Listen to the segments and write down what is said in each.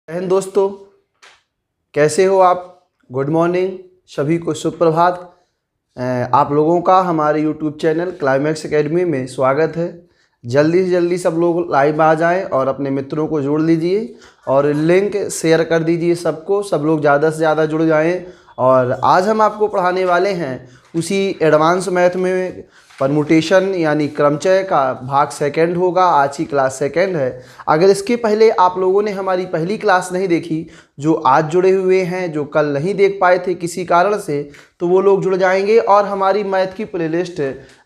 बहन दोस्तों, कैसे हो आप? गुड मॉर्निंग, सभी को सुप्रभात। आप लोगों का हमारे यूट्यूब चैनल क्लाइमैक्स एकेडमी में स्वागत है। जल्दी से जल्दी सब लोग लाइव आ जाएं और अपने मित्रों को जोड़ लीजिए और लिंक शेयर कर दीजिए सबको। सब लोग ज़्यादा से ज़्यादा जुड़ जाएं। और आज हम आपको पढ़ाने वाले हैं उसी एडवांस मैथ में परमुटेशन यानी क्रमचय का भाग सेकंड होगा। आज की क्लास सेकंड है। अगर इसके पहले आप लोगों ने हमारी पहली क्लास नहीं देखी, जो आज जुड़े हुए हैं, जो कल नहीं देख पाए थे किसी कारण से, तो वो लोग जुड़ जाएंगे। और हमारी मैथ की प्लेलिस्ट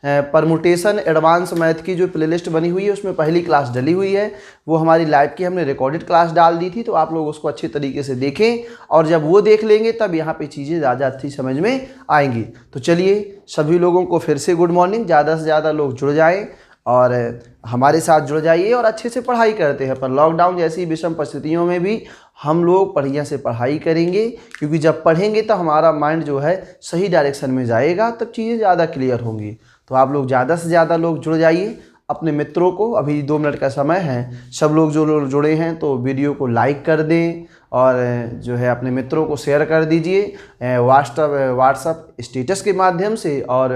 परमुटेशन एडवांस मैथ की जो प्लेलिस्ट बनी हुई है उसमें पहली क्लास डली हुई है। वो हमारी लाइव की हमने रिकॉर्डेड क्लास डाल दी थी, तो आप लोग उसको अच्छे तरीके से देखें। और जब वो देख लेंगे तब यहाँ पे चीज़ें ज़्यादा अच्छी समझ में आएंगी। तो चलिए सभी लोगों को फिर से गुड मॉर्निंग। ज़्यादा से ज़्यादा लोग जुड़ जाएं और हमारे साथ जुड़ जाइए और अच्छे से पढ़ाई करते हैं। पर लॉकडाउन जैसी विषम परिस्थितियों में भी हम लोग बढ़िया से पढ़ाई करेंगे, क्योंकि जब पढ़ेंगे तो हमारा माइंड जो है सही डायरेक्शन में जाएगा, तब चीज़ें ज़्यादा क्लियर होंगी। तो आप लोग ज़्यादा से ज़्यादा लोग जुड़ जाइए। अपने मित्रों को, अभी 2 मिनट का समय है, सब लोग जो लोग जुड़े हैं तो वीडियो को लाइक कर दें और जो है अपने मित्रों को शेयर कर दीजिए व्हाट्सअप स्टेटस के माध्यम से और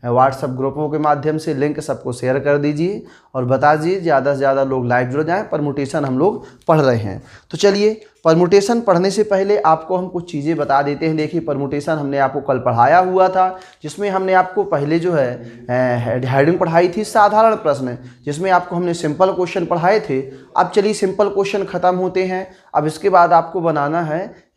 व्हाट्सअप ग्रुपों के माध्यम से। लिंक सबको शेयर कर दीजिए और बता दीजिए ज़्यादा से ज़्यादा लोग लाइव जुड़ जाएं। परमुटेशन हम लोग पढ़ रहे हैं। तो चलिए, परमुटेशन पढ़ने से पहले आपको हम कुछ चीज़ें बता देते हैं। देखिए, परमुटेशन हमने आपको कल पढ़ाया हुआ था, जिसमें हमने आपको पहले जो है हेडिंग पढ़ाई थी साधारण प्रश्न, जिसमें आपको हमने सिंपल क्वेश्चन पढ़ाए थे। अब चलिए सिंपल क्वेश्चन ख़त्म होते हैं। अब इसके बाद आपको बनाना है,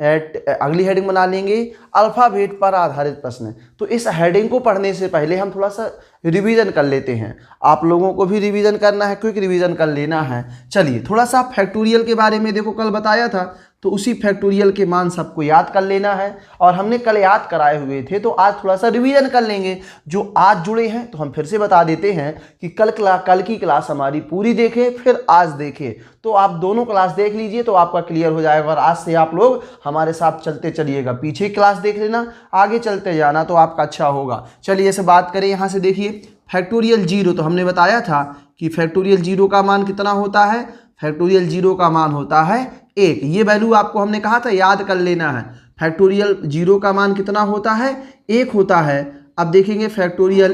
अगली हेडिंग बना लेंगे अल्फ़ाबेट पर आधारित प्रश्न। तो इस हेडिंग को पढ़ने से पहले हम थोड़ा सा रिवीजन कर लेते हैं। आप लोगों को भी रिवीजन करना है, क्विक रिवीजन कर लेना है। चलिए थोड़ा सा फैक्टोरियल के बारे में, देखो कल बताया था, तो उसी फैक्टोरियल के मान सबको याद कर लेना है। और हमने कल याद कराए हुए थे, तो आज थोड़ा सा रिवीजन कर लेंगे। जो आज जुड़े हैं तो हम फिर से बता देते हैं कि कल की क्लास हमारी पूरी देखें, फिर आज देखें। तो आप दोनों क्लास देख लीजिए तो आपका क्लियर हो जाएगा। और आज से आप लोग हमारे साथ चलते चलिएगा, पीछे क्लास देख लेना, आगे चलते जाना, तो आपका अच्छा होगा। चलिए ऐसे बात करें, यहाँ से देखिए फैक्टोरियल 0, तो हमने बताया था कि फैक्टोरियल 0 का मान कितना होता है। फैक्टोरियल 0 का मान होता है 1। ये वैल्यू आपको हमने कहा था याद कर लेना है। फैक्टोरियल 0 का मान कितना होता है? 1 होता है। अब देखेंगे फैक्टोरियल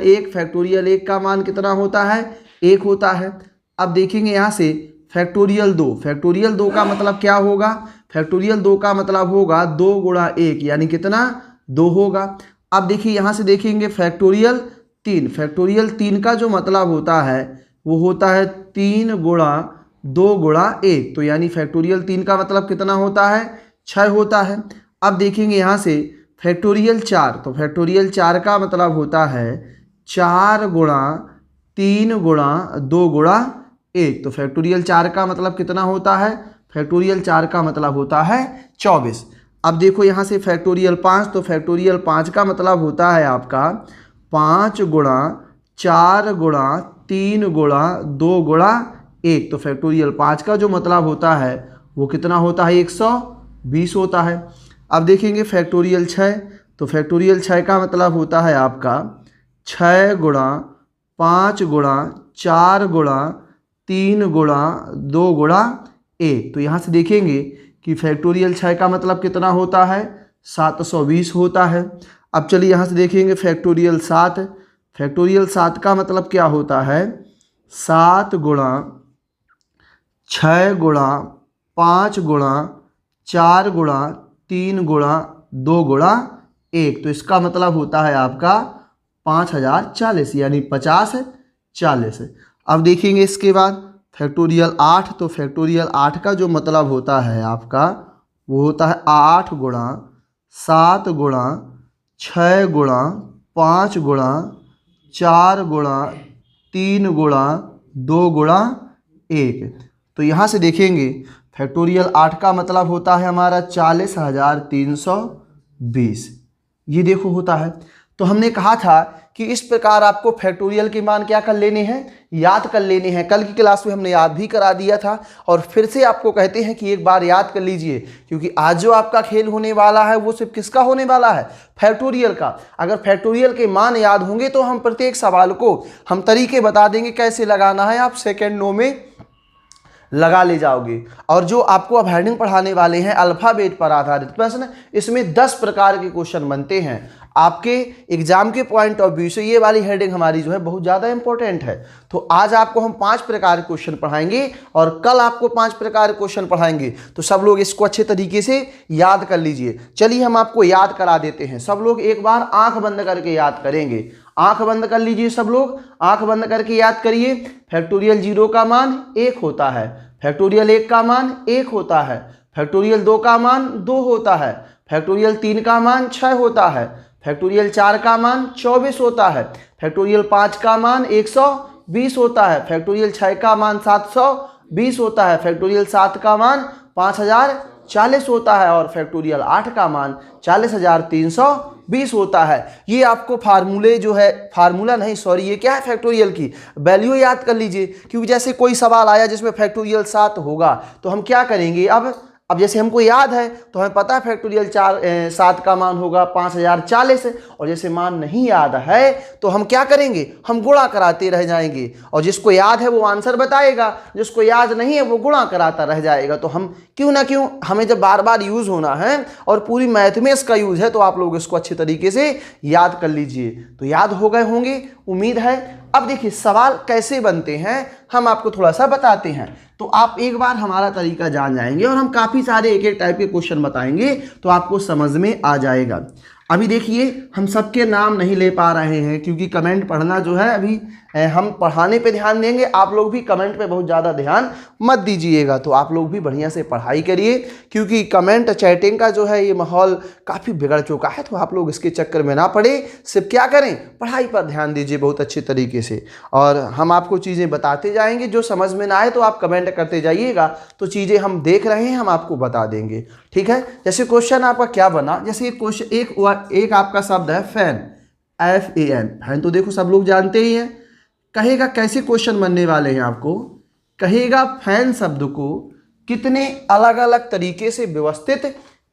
1 का मान कितना होता है? 1 होता है। अब देखेंगे यहाँ से फैक्टोरियल 2। फैक्टोरियल 2 का मतलब क्या होगा? फैक्टोरियल 2 का मतलब होगा 2 गुणा 1, यानी कितना? 2 होगा। अब देखिए यहाँ से देखेंगे फैक्टोरियल 3। फैक्टोरियल 3 का जो मतलब होता है वो होता है 3 गुणा 2 गुणा 1, तो यानी फैक्टोरियल 3 का मतलब कितना होता है? 6 होता है। अब देखेंगे यहाँ से फैक्टोरियल 4। तो फैक्टोरियल 4 का मतलब होता है 4 गुणा 3 गुणा 2 गुणा 1, तो फैक्टोरियल 4 का मतलब कितना होता है? फैक्टोरियल 4 का मतलब होता है 24। अब देखो यहाँ से फैक्टोरियल 5। तो फैक्टोरियल 5 का मतलब होता है आपका 5 गुणा 4 गुणा 3 गुणा 2 गुणा 1, तो फैक्टोरियल 5 का जो मतलब होता है वो कितना होता है? 120 होता है। अब देखेंगे फैक्टोरियल 6। तो फैक्टोरियल 6 का मतलब होता है आपका 6 गुणा 5 गुणा 4 गुणा 3 गुणा 2 गुणा 1, तो यहाँ से देखेंगे कि फैक्टोरियल 6 का मतलब कितना होता है? 720 होता है। अब चलिए यहाँ से देखेंगे फैक्टोरियल 7। फैक्टोरियल 7 का मतलब क्या होता है? 7 गुणा 6 गुणा 5 गुणा 4 गुणा 3 गुणा 2 गुणा 1, तो इसका मतलब होता है आपका 5040, यानी 5040। अब देखेंगे इसके बाद फैक्टोरियल 8। तो फैक्टोरियल 8 का जो मतलब होता है आपका वो होता है 8 गुणा 7 गुणा 6 गुणा 5 गुणा 4 गुणा 3 गुणा 2 गुणा 1, तो यहाँ से देखेंगे फैक्टोरियल 8 का मतलब होता है हमारा 40320। ये देखो होता है। तो हमने कहा था कि इस प्रकार आपको फैक्टोरियल के मान क्या कर लेने हैं? याद कर लेने हैं। कल की क्लास में हमने याद भी करा दिया था और फिर से आपको कहते हैं कि एक बार याद कर लीजिए, क्योंकि आज जो आपका खेल होने वाला है वो सिर्फ किसका होने वाला है? फैक्टोरियल का। अगर फैक्टोरियल के मान याद होंगे तो हम प्रत्येक सवाल को हम तरीके बता देंगे कैसे लगाना है। आप सेकेंडों में लगा ले जाओगे। और जो आपको अब हेडिंग पढ़ाने वाले हैं अल्फाबेट पर आधारित प्रश्न, इसमें 10 प्रकार के क्वेश्चन बनते हैं आपके एग्जाम के पॉइंट ऑफ व्यू से। ये वाली हेडिंग हमारी जो है बहुत ज़्यादा इंपॉर्टेंट है। तो आज आपको हम 5 प्रकार के क्वेश्चन पढ़ाएंगे और कल आपको 5 प्रकार के क्वेश्चन पढ़ाएंगे। तो सब लोग इसको अच्छे तरीके से याद कर लीजिए। चलिए हम आपको याद करा देते हैं। सब लोग एक बार आंख बंद करके याद करेंगे। आंख बंद कर लीजिए, सब लोग आंख बंद करके याद करिए। फैक्टोरियल 0 का मान 1 होता है, फैक्टोरियल 1 का मान 1 होता है, फैक्टोरियल 2 का मान 2 होता है, फैक्टोरियल 3 का मान 6 होता है, फैक्टोरियल 4 का मान 24 होता है, फैक्टोरियल 5 का मान 120 होता है, फैक्टोरियल 6 का मान 720 होता है, फैक्टोरियल 7 का मान 5040 होता है और फैक्टोरियल 8 का मान 40320 होता है। ये आपको फार्मूले जो है, फार्मूला नहीं सॉरी, ये क्या है, फैक्टोरियल की वैल्यू याद कर लीजिए। क्योंकि जैसे कोई सवाल आया जिसमें फैक्टोरियल 7 होगा तो हम क्या करेंगे, अब जैसे हमको याद है तो हमें पता है फैक्टोरियल 7 का मान होगा 5040, और जैसे मान नहीं याद है तो हम क्या करेंगे, हम गुणा कराते रह जाएंगे। और जिसको याद है वो आंसर बताएगा, जिसको याद नहीं है वो गुणा कराता रह जाएगा। तो हम क्यों ना क्यों, हमें जब बार बार यूज़ होना है और पूरी मैथ में इसका यूज़ है, तो आप लोग इसको अच्छे तरीके से याद कर लीजिए। तो याद हो गए होंगे उम्मीद है। अब देखिए सवाल कैसे बनते हैं हम आपको थोड़ा सा बताते हैं, तो आप एक बार हमारा तरीका जान जाएंगे और हम काफ़ी सारे एक एक टाइप के क्वेश्चन बताएंगे तो आपको समझ में आ जाएगा। अभी देखिए हम सबके नाम नहीं ले पा रहे हैं क्योंकि कमेंट पढ़ना जो है अभी हम पढ़ाने पे ध्यान देंगे। आप लोग भी कमेंट पे बहुत ज़्यादा ध्यान मत दीजिएगा। तो आप लोग भी बढ़िया से पढ़ाई करिए क्योंकि कमेंट चैटिंग का जो है ये माहौल काफ़ी बिगड़ चुका है। तो आप लोग इसके चक्कर में ना पड़े, सिर्फ क्या करें, पढ़ाई पर ध्यान दीजिए बहुत अच्छे तरीके से। और हम आपको चीज़ें बताते जाएंगे, जो समझ में ना आए तो आप कमेंट करते जाइएगा, तो चीज़ें हम देख रहे हैं हम आपको बता देंगे, ठीक है। जैसे क्वेश्चन आपका क्या बना, जैसे एक आपका शब्द है फैन, FAN, फैन तो देखो सब लोग जानते ही हैं। कहेगा कैसे क्वेश्चन बनने वाले हैं आपको, कहेगा फैन शब्द को कितने अलग अलग तरीके से व्यवस्थित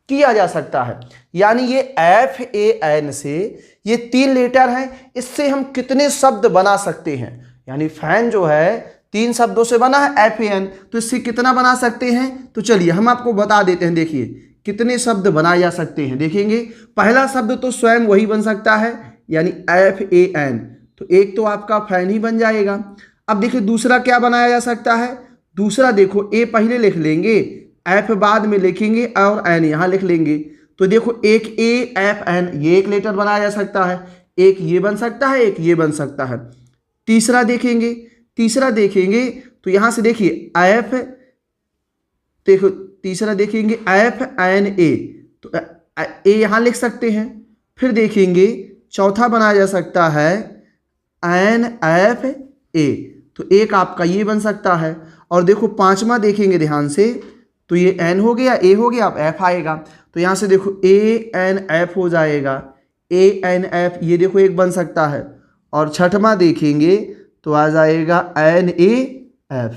किया जा सकता है। यानी ये FAN से ये 3 लेटर हैं, इससे हम कितने शब्द बना सकते हैं। यानी फैन जो है 3 शब्दों से बना है FAN, तो इससे कितना बना सकते हैं। तो चलिए हम आपको बता देते हैं, देखिए कितने शब्द बनाए जा सकते हैं। देखेंगे पहला शब्द तो स्वयं वही बन सकता है, यानी FAN, तो एक तो आपका फैन ही बन जाएगा। अब देखिए दूसरा क्या बनाया जा सकता है, दूसरा देखो A पहले लिख लेंगे, F बाद में लिखेंगे और N यहाँ लिख लेंगे। तो देखो एक AFN, ये एक लेटर बनाया जा सकता है, एक ये बन सकता है, एक ये बन सकता है। तीसरा देखेंगे तो यहाँ से देखिए F, देखो तीसरा देखेंगे FNA, तो A यहाँ लिख सकते हैं। फिर देखेंगे चौथा बनाया जा सकता है NFA, तो एक आपका ये बन सकता है। और देखो पांचवा देखेंगे ध्यान से, तो ये N हो गया, A हो गया, अब F आएगा, तो यहाँ से देखो ANF हो जाएगा, ANF ये देखो एक बन सकता है। और छठवां देखेंगे तो आ जाएगा NAF।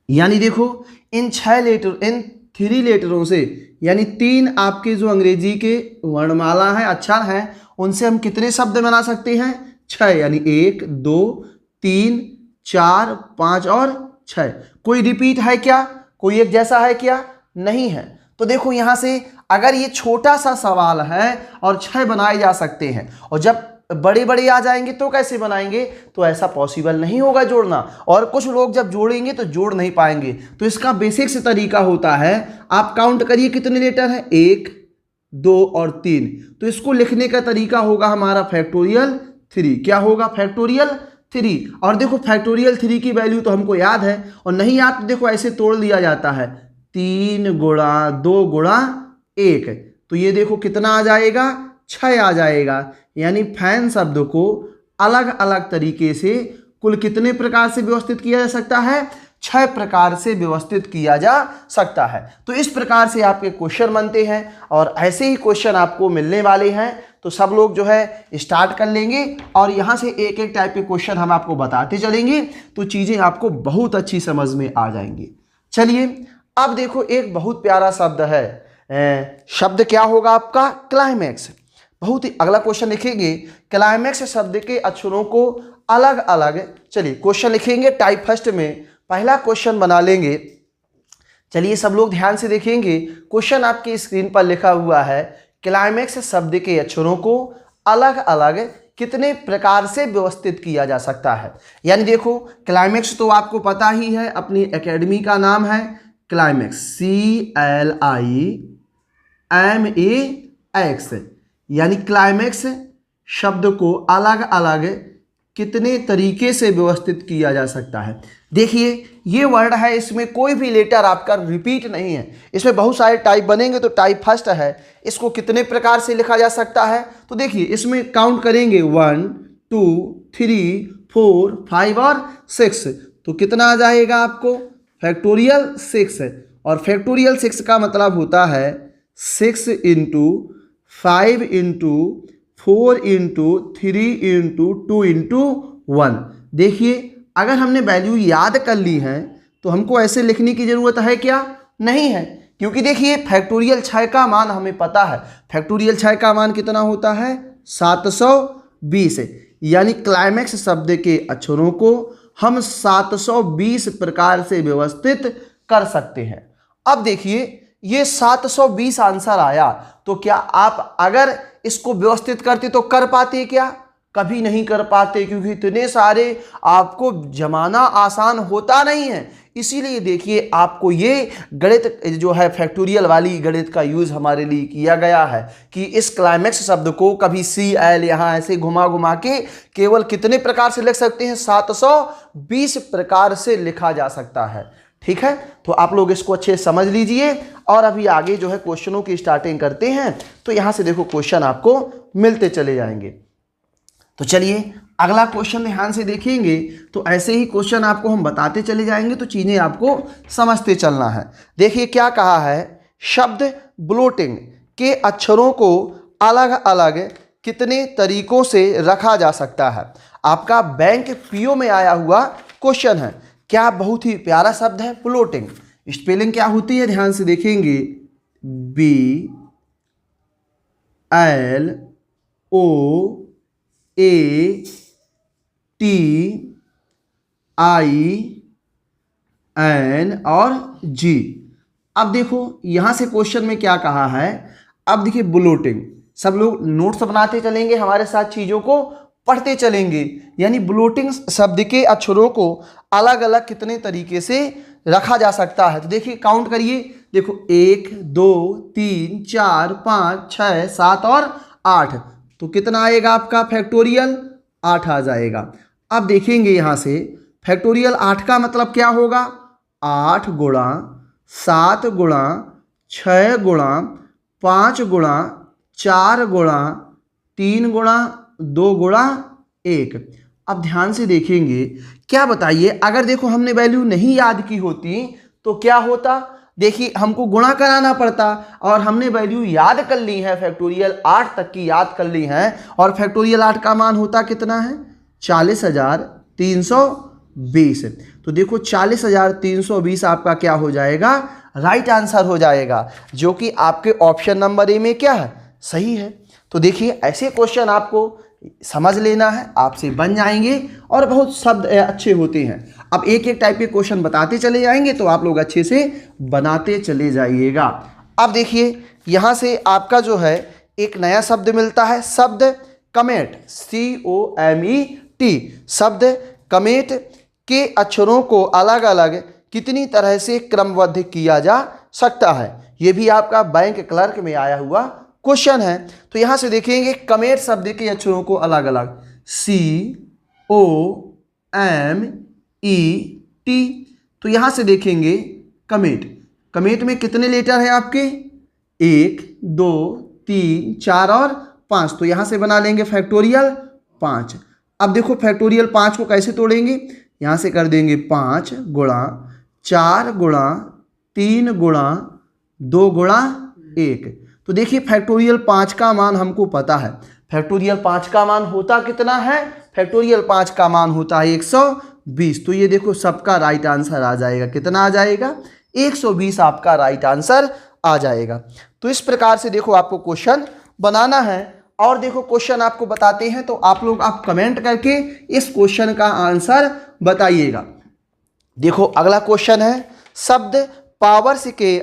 यानी देखो इन 3 लेटरों से, यानी 3 आपके जो अंग्रेजी के वर्णमाला है, अक्षर हैं, उनसे हम कितने शब्द बना सकते हैं, 6। यानी 1 2 3 4 5 और 6। कोई रिपीट है क्या, कोई एक जैसा है क्या, नहीं है। तो देखो यहाँ से अगर ये छोटा सा सवाल है और 6 बनाए जा सकते हैं, और जब बड़े बड़े आ जाएंगे तो कैसे बनाएंगे, तो ऐसा पॉसिबल नहीं होगा जोड़ना। और कुछ लोग जब जोड़ेंगे तो जोड़ नहीं पाएंगे। तो इसका बेसिक से तरीका होता है, आप काउंट करिए कितने लेटर हैं, 1 2 और 3। तो इसको लिखने का तरीका होगा हमारा फैक्टोरियल 3। क्या होगा, फैक्टोरियल 3। और देखो फैक्टोरियल 3 की वैल्यू तो हमको याद है, और नहीं याद तो देखो ऐसे तोड़ लिया जाता है, 3 गुणा 2 गुणा 1, तो ये देखो कितना आ जाएगा, 6 आ जाएगा। यानी फैन शब्द को अलग अलग तरीके से कुल कितने प्रकार से व्यवस्थित किया जा सकता है, 6 प्रकार से व्यवस्थित किया जा सकता है। तो इस प्रकार से आपके क्वेश्चन बनते हैं और ऐसे ही क्वेश्चन आपको मिलने वाले हैं। तो सब लोग जो है स्टार्ट कर लेंगे और यहाँ से एक एक टाइप के क्वेश्चन हम आपको बताते चलेंगे, तो चीज़ें आपको बहुत अच्छी समझ में आ जाएंगी। चलिए अब देखो एक बहुत प्यारा शब्द है, शब्द क्या होगा आपका, क्लाइमैक्स। बहुत ही अगला क्वेश्चन लिखेंगे, क्लाइमैक्स शब्द के अक्षरों को अलग अलग, चलिए क्वेश्चन लिखेंगे टाइप फर्स्ट में, पहला क्वेश्चन बना लेंगे। चलिए सब लोग ध्यान से देखेंगे। क्वेश्चन आपकी स्क्रीन पर लिखा हुआ है, क्लाइमेक्स शब्द के अक्षरों को अलग अलग कितने प्रकार से व्यवस्थित किया जा सकता है। यानी देखो, क्लाइमेक्स तो आपको पता ही है, अपनी एकेडमी का नाम है क्लाइमेक्स, CLIMAX। यानी क्लाइमेक्स शब्द को अलग अलग कितने तरीके से व्यवस्थित किया जा सकता है। देखिए ये वर्ड है, इसमें कोई भी लेटर आपका रिपीट नहीं है। इसमें बहुत सारे टाइप बनेंगे, तो टाइप फर्स्ट है, इसको कितने प्रकार से लिखा जा सकता है। तो देखिए इसमें काउंट करेंगे 1 2 3 4 5 और 6, तो कितना आ जाएगा आपको फैक्टोरियल 6। और फैक्टोरियल 6 का मतलब होता है 6 into 5 into 4 into 3 into 2 into 1। देखिए अगर हमने वैल्यू याद कर ली है तो हमको ऐसे लिखने की ज़रूरत है क्या? नहीं है, क्योंकि देखिए फैक्टोरियल 6 का मान हमें पता है। फैक्टोरियल 6 का मान कितना होता है? 720। यानी क्लाइमेक्स शब्द के अक्षरों को हम 720 प्रकार से व्यवस्थित कर सकते हैं। अब देखिए ये 720 आंसर आया, तो क्या आप अगर इसको व्यवस्थित करते तो कर पाते क्या? कभी नहीं कर पाते, क्योंकि इतने सारे आपको जमाना आसान होता नहीं है। इसीलिए देखिए आपको ये गणित जो है फैक्टोरियल वाली गणित का यूज़ हमारे लिए किया गया है कि इस क्लाइमेक्स शब्द को कभी CL यहाँ ऐसे घुमा घुमा के केवल कितने प्रकार से लिख सकते हैं? 720 प्रकार से लिखा जा सकता है। ठीक है, तो आप लोग इसको अच्छे से समझ लीजिए। और अभी आगे जो है क्वेश्चनों की स्टार्टिंग करते हैं। तो यहाँ से देखो क्वेश्चन आपको मिलते चले जाएंगे। तो चलिए अगला क्वेश्चन ध्यान से देखेंगे। तो ऐसे ही क्वेश्चन आपको हम बताते चले जाएंगे, तो चीज़ें आपको समझते चलना है। देखिए क्या कहा है, शब्द ब्लोटिंग के अक्षरों को अलग अलग कितने तरीकों से रखा जा सकता है। आपका बैंक PO में आया हुआ क्वेश्चन है। क्या बहुत ही प्यारा शब्द है ब्लोटिंग। स्पेलिंग क्या होती है ध्यान से देखेंगे, BLOATIN और G। अब देखो यहाँ से क्वेश्चन में क्या कहा है। अब देखिए ब्लोटिंग, सब लोग नोट्स बनाते चलेंगे, हमारे साथ चीज़ों को पढ़ते चलेंगे। यानी ब्लोटिंग शब्द के अक्षरों को अलग अलग कितने तरीके से रखा जा सकता है। तो देखिए काउंट करिए, देखो 1 2 3 4 5 6 7 और 8, तो कितना आएगा आपका फैक्टोरियल 8 आ जाएगा। अब देखेंगे यहाँ से फैक्टोरियल 8 का मतलब क्या होगा, 8 गुणा 7 गुणा 6 गुणा 5 गुणा 4 गुणा 3 गुणा 2 गुणा 1। अब ध्यान से देखेंगे, क्या बताइए अगर देखो हमने वैल्यू नहीं याद की होती तो क्या होता। देखिए हमको गुणा कराना पड़ता, और हमने वैल्यू याद कर ली है, फैक्टोरियल 8 तक की याद कर ली है। और फैक्टोरियल 8 का मान होता कितना है? 40,320। तो देखो 40,320 आपका क्या हो जाएगा, राइट आंसर हो जाएगा, जो कि आपके ऑप्शन नंबर ए में क्या है, सही है। तो देखिए ऐसे क्वेश्चन आपको समझ लेना है, आपसे बन जाएंगे और बहुत शब्द अच्छे होते हैं। अब एक एक टाइप के क्वेश्चन बताते चले जाएंगे, तो आप लोग अच्छे से बनाते चले जाइएगा। अब देखिए यहाँ से आपका जो है एक नया शब्द मिलता है, शब्द कमेट, COMET। शब्द कमेट के अक्षरों को अलग अलग कितनी तरह से क्रमबद्ध किया जा सकता है। ये भी आपका बैंक क्लर्क में आया हुआ क्वेश्चन है। तो यहाँ से देखेंगे कमेट शब्द के अक्षरों को अलग अलग, COMET। तो यहाँ से देखेंगे कमेट, कमेट में कितने लेटर हैं आपके, 1 2 3 4 और 5। तो यहाँ से बना लेंगे फैक्टोरियल 5। अब देखो फैक्टोरियल 5 को कैसे तोड़ेंगे, यहाँ से कर देंगे 5 गुणा 4 गुणा 3 गुणा 2 गुणा 1। तो देखिए फैक्टोरियल 5 का मान हमको पता है। फैक्टोरियल 5 का मान होता कितना है, फैक्टोरियल 5 का मान होता है 120। तो ये देखो सबका राइट आंसर आ जाएगा, कितना आ जाएगा, 120 आपका राइट आंसर आ जाएगा। तो इस प्रकार से देखो आपको क्वेश्चन बनाना है। और देखो क्वेश्चन आपको बताते हैं, तो आप लोग कमेंट करके इस क्वेश्चन का आंसर बताइएगा। देखो अगला क्वेश्चन है, शब्द पावर्स के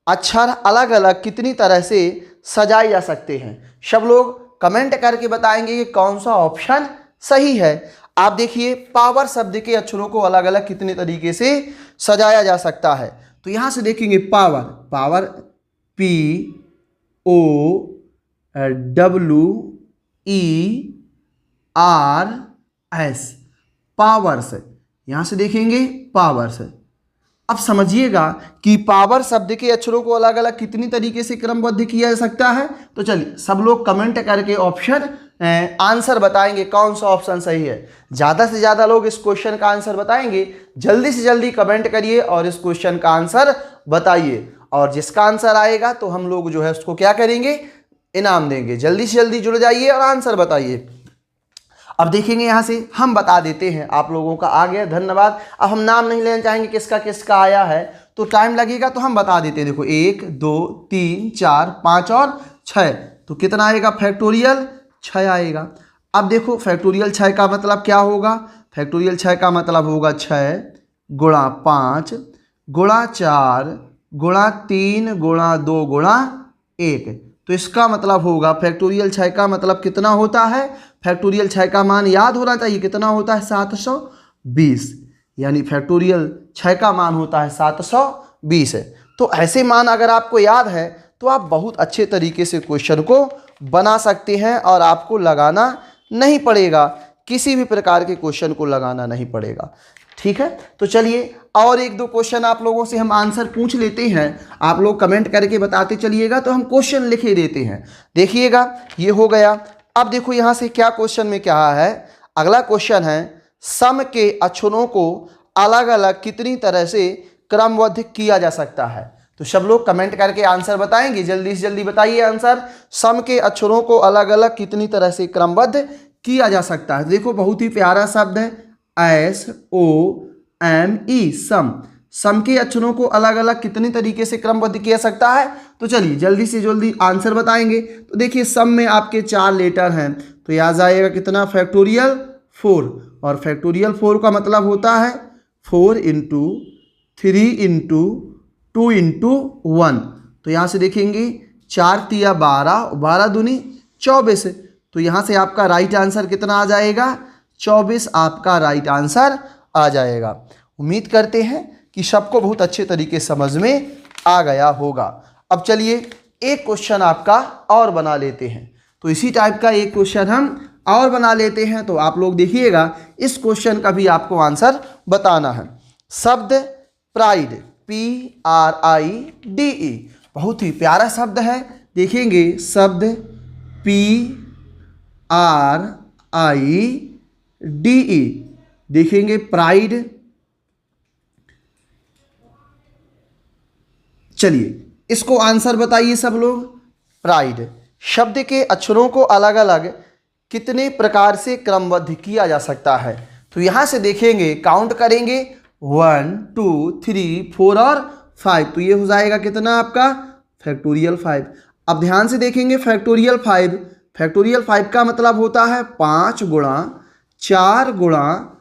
अक्षर अलग अलग कितनी तरह से सजाए जा सकते हैं। सब लोग कमेंट करके बताएंगे कि कौन सा ऑप्शन सही है। आप देखिए पावर शब्द के अक्षरों को अलग अलग कितने तरीके से सजाया जा सकता है। तो यहां से देखेंगे पावर, पावर POWERS, पावर्स। यहां से देखेंगे पावर्स। अब समझिएगा कि पावर शब्द के अक्षरों को अलग अलग कितनी तरीके से क्रमबद्ध किया जा सकता है। तो चलिए सब लोग कमेंट करके ऑप्शन आंसर बताएंगे कौन सा ऑप्शन सही है। ज़्यादा से ज़्यादा लोग इस क्वेश्चन का आंसर बताएंगे। जल्दी से जल्दी कमेंट करिए और इस क्वेश्चन का आंसर बताइए, और जिसका आंसर आएगा तो हम लोग जो है उसको क्या करेंगे, इनाम देंगे। जल्दी से जल्दी जुड़ जाइए और आंसर बताइए। अब देखेंगे यहाँ से हम बता देते हैं, आप लोगों का आ गया, धन्यवाद। अब हम नाम नहीं लेना चाहेंगे किसका किसका आया है, तो टाइम लगेगा तो हम बता देते हैं। देखो 1 2 3 4 5 और 6, तो कितना आएगा, फैक्टोरियल 6 आएगा। अब देखो फैक्टोरियल 6 का मतलब क्या होगा, फैक्टोरियल 6 का मतलब होगा 6 गुणा 5 गुणा 4 गुणा 3 गुणा 2 गुणा 1। तो इसका मतलब होगा फैक्टोरियल 6 का मतलब कितना होता है, फैक्टोरियल 6 का मान याद होना चाहिए, कितना होता है 720, यानी फैक्टोरियल 6 का मान होता है 720 है। तो ऐसे मान अगर आपको याद है तो आप बहुत अच्छे तरीके से क्वेश्चन को बना सकते हैं और आपको लगाना नहीं पड़ेगा, किसी भी प्रकार के क्वेश्चन को लगाना नहीं पड़ेगा। ठीक है, तो चलिए और एक दो क्वेश्चन आप लोगों से हम आंसर पूछ लेते हैं। आप लोग कमेंट करके बताते चलिएगा तो हम क्वेश्चन लिखे देते हैं। देखिएगा ये हो गया। अब देखो यहाँ से क्या क्वेश्चन में क्या है, अगला क्वेश्चन है सम के अक्षरों को अलग अलग कितनी तरह से क्रमबद्ध किया जा सकता है। तो सब लोग कमेंट करके आंसर बताएंगे, जल्दी से जल्दी बताइए आंसर। सम के अक्षरों को अलग अलग कितनी तरह से क्रमबद्ध किया जा सकता है। देखो बहुत ही प्यारा शब्द है SOME, सम। सम के अक्षरों को अलग अलग कितनी तरीके से क्रमबद्ध किया सकता है। तो चलिए जल्दी से जल्दी आंसर बताएंगे। तो देखिए सम में आपके 4 लेटर हैं, तो याद आएगा कितना, फैक्टोरियल 4, और फैक्टोरियल 4 का मतलब होता है 4 × 3 × 2 × 1। तो यहाँ से देखेंगे 4 तिया 12, 12 दूनी 24। तो यहाँ से आपका राइट आंसर कितना आ जाएगा, 24 आपका राइट आंसर आ जाएगा। उम्मीद करते हैं कि सबको बहुत अच्छे तरीके समझ में आ गया होगा। अब चलिए एक क्वेश्चन आपका और बना लेते हैं। तो इसी टाइप का एक क्वेश्चन हम और बना लेते हैं। तो आप लोग देखिएगा इस क्वेश्चन का भी आपको आंसर बताना है। शब्द प्राइड, PRIDE, बहुत ही प्यारा शब्द है। देखेंगे शब्द PRIDE, देखेंगे प्राइड। चलिए इसको आंसर बताइए सब लोग। प्राइड शब्द के अक्षरों को अलग अलग कितने प्रकार से क्रमबद्ध किया जा सकता है। तो यहां से देखेंगे, काउंट करेंगे 1 2 3 4 और 5, तो ये हो जाएगा कितना आपका, फैक्टोरियल 5। अब ध्यान से देखेंगे फैक्टोरियल 5, फैक्टोरियल 5 का मतलब होता है 5 गुणा 4 गुणा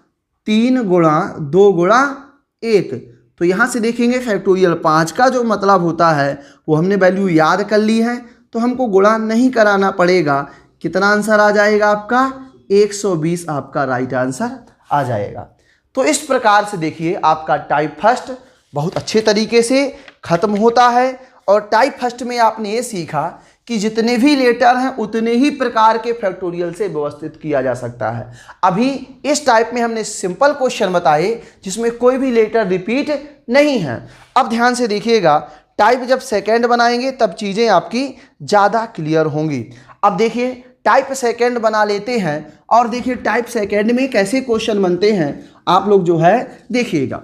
3 गुणा 2 गुणा 1। तो यहाँ से देखेंगे फैक्टोरियल 5 का जो मतलब होता है वो हमने वैल्यू याद कर ली है, तो हमको गुणा नहीं कराना पड़ेगा। कितना आंसर आ जाएगा आपका, 120 आपका राइट आंसर आ जाएगा। तो इस प्रकार से देखिए आपका टाइप फर्स्ट बहुत अच्छे तरीके से खत्म होता है। और टाइप फर्स्ट में आपने ये सीखा कि जितने भी लेटर हैं उतने ही प्रकार के फैक्टोरियल से व्यवस्थित किया जा सकता है। अभी इस टाइप में हमने सिंपल क्वेश्चन बताए जिसमें कोई भी लेटर रिपीट नहीं है। अब ध्यान से देखिएगा, टाइप जब सेकंड बनाएंगे तब चीज़ें आपकी ज़्यादा क्लियर होंगी। अब देखिए टाइप सेकंड बना लेते हैं और देखिए टाइप सेकंड में कैसे क्वेश्चन बनते हैं आप लोग जो है देखिएगा।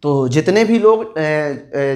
तो जितने भी लोग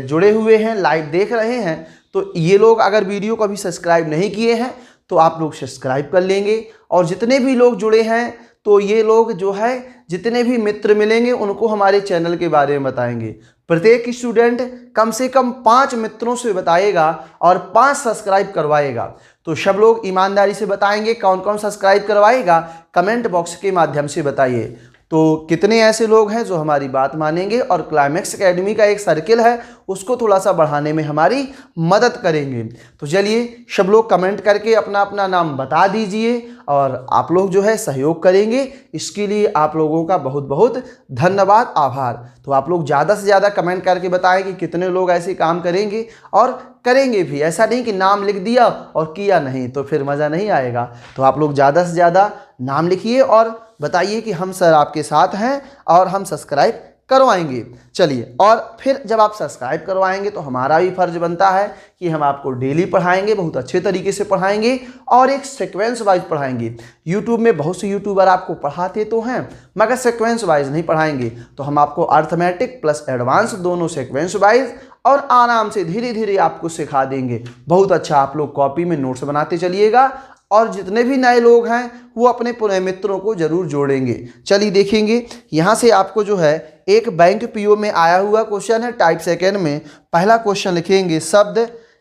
जुड़े हुए हैं, लाइव देख रहे हैं, तो ये लोग अगर वीडियो को अभी सब्सक्राइब नहीं किए हैं तो आप लोग सब्सक्राइब कर लेंगे। और जितने भी लोग जुड़े हैं तो ये लोग जो है जितने भी मित्र मिलेंगे उनको हमारे चैनल के बारे में बताएंगे। प्रत्येक स्टूडेंट कम से कम 5 मित्रों से बताएगा और 5 सब्सक्राइब करवाएगा। तो सब लोग ईमानदारी से बताएंगे कौन कौन सब्सक्राइब करवाएगा, कमेंट बॉक्स के माध्यम से बताइए। तो कितने ऐसे लोग हैं जो हमारी बात मानेंगे और क्लाइमेक्स एकेडमी का एक सर्किल है उसको थोड़ा सा बढ़ाने में हमारी मदद करेंगे। तो चलिए सब लोग कमेंट करके अपना अपना नाम बता दीजिए और आप लोग जो है सहयोग करेंगे, इसके लिए आप लोगों का बहुत बहुत धन्यवाद, आभार। तो आप लोग ज़्यादा से ज़्यादा कमेंट करके बताएं कि कितने लोग ऐसे काम करेंगे और करेंगे भी। ऐसा नहीं कि नाम लिख दिया और किया नहीं, तो फिर मज़ा नहीं आएगा। तो आप लोग ज़्यादा से ज़्यादा नाम लिखिए और बताइए कि हम सर आपके साथ हैं और हम सब्सक्राइब करवाएंगे। चलिए, और फिर जब आप सब्सक्राइब करवाएंगे तो हमारा भी फर्ज बनता है कि हम आपको डेली पढ़ाएंगे, बहुत अच्छे तरीके से पढ़ाएंगे और एक सीक्वेंस वाइज पढ़ाएंगे। यूट्यूब में बहुत से यूट्यूबर आपको पढ़ाते तो हैं मगर सीक्वेंस वाइज नहीं पढ़ाएंगे, तो हम आपको अर्थमेटिक प्लस एडवांस दोनों सीक्वेंस वाइज और आराम से धीरे धीरे आपको सिखा देंगे। बहुत अच्छा, आप लोग कॉपी में नोट्स बनाते चलिएगा और जितने भी नए लोग हैं वो अपने पुराने मित्रों को जरूर जोड़ेंगे। चलिए देखेंगे, यहाँ से आपको जो है एक बैंक पीओ में आया हुआ क्वेश्चन है टाइप सेकेंड में। पहला क्वेश्चन लिखेंगे, शब्द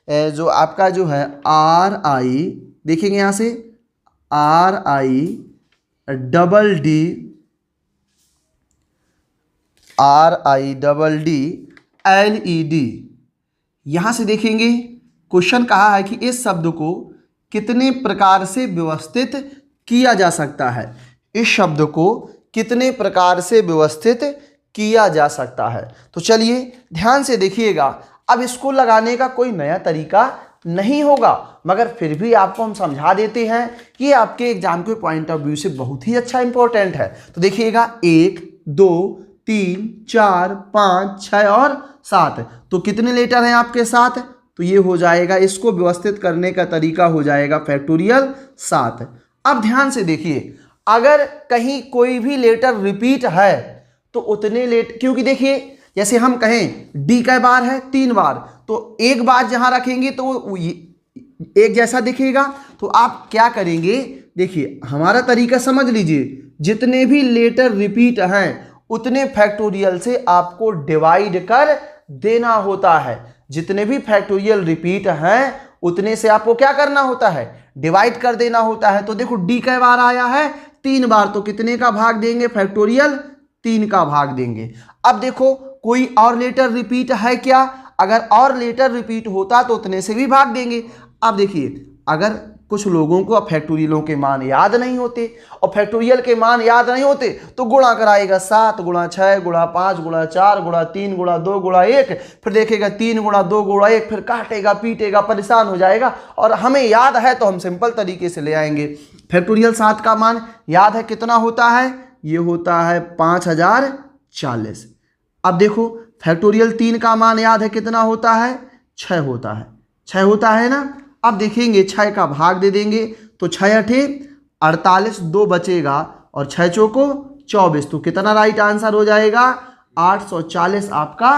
जो आपका जो है आर आई, देखेंगे यहाँ से are I double D L E D. यहाँ से देखेंगे क्वेश्चन कहा है कि इस शब्द को कितने प्रकार से व्यवस्थित किया जा सकता है। इस शब्द को कितने प्रकार से व्यवस्थित किया जा सकता है। तो चलिए ध्यान से देखिएगा, अब इसको लगाने का कोई नया तरीका नहीं होगा मगर फिर भी आपको हम समझा देते हैं कि ये आपके एग्जाम के पॉइंट ऑफ व्यू से बहुत ही अच्छा इंपॉर्टेंट है। तो देखिएगा 1 2 3 4 5 6 और 7, तो कितने लेटर हैं आपके साथ, तो ये हो जाएगा, इसको व्यवस्थित करने का तरीका हो जाएगा फैक्टोरियल 7। अब ध्यान से देखिए, अगर कहीं कोई भी लेटर रिपीट है तो उतने लेटर, क्योंकि देखिए जैसे हम कहें डी कई बार है 3 बार, तो एक बार जहां रखेंगे तो वो एक जैसा दिखेगा। तो आप क्या करेंगे, देखिए हमारा तरीका समझ लीजिए, जितने भी लेटर रिपीट हैं उतने फैक्टोरियल से आपको डिवाइड कर देना होता है। जितने भी फैक्टोरियल रिपीट हैं उतने से आपको क्या करना होता है, डिवाइड कर देना होता है। तो देखो डी कई बार आया है 3 बार, तो कितने का भाग देंगे, फैक्टोरियल 3 का भाग देंगे। अब देखो कोई और लेटर रिपीट है क्या, अगर और लेटर रिपीट होता तो उतने से भी भाग देंगे। अब देखिए अगर कुछ लोगों को फैक्टोरियलों के मान याद नहीं होते और फैक्टोरियल के मान याद नहीं होते तो गुणा कराएगा 7 गुणा 6 गुणा 5 गुणा 4 गुणा 3 गुणा 2 गुणा 1, फिर देखेगा 3 गुणा 2 गुणा 1, फिर काटेगा पीटेगा परेशान हो जाएगा। और हमें याद है तो हम सिंपल तरीके से ले आएंगे। फैक्टोरियल 7 का मान याद है कितना होता है, ये होता है 5040। अब देखो फैक्टोरियल 3 का मान याद है कितना होता है, 6 होता है, 6 होता है ना। अब देखेंगे 6 का भाग दे देंगे तो 6 अठे 48, 2 बचेगा और 6 चौको 24, तो कितना राइट आंसर हो जाएगा, 840 आपका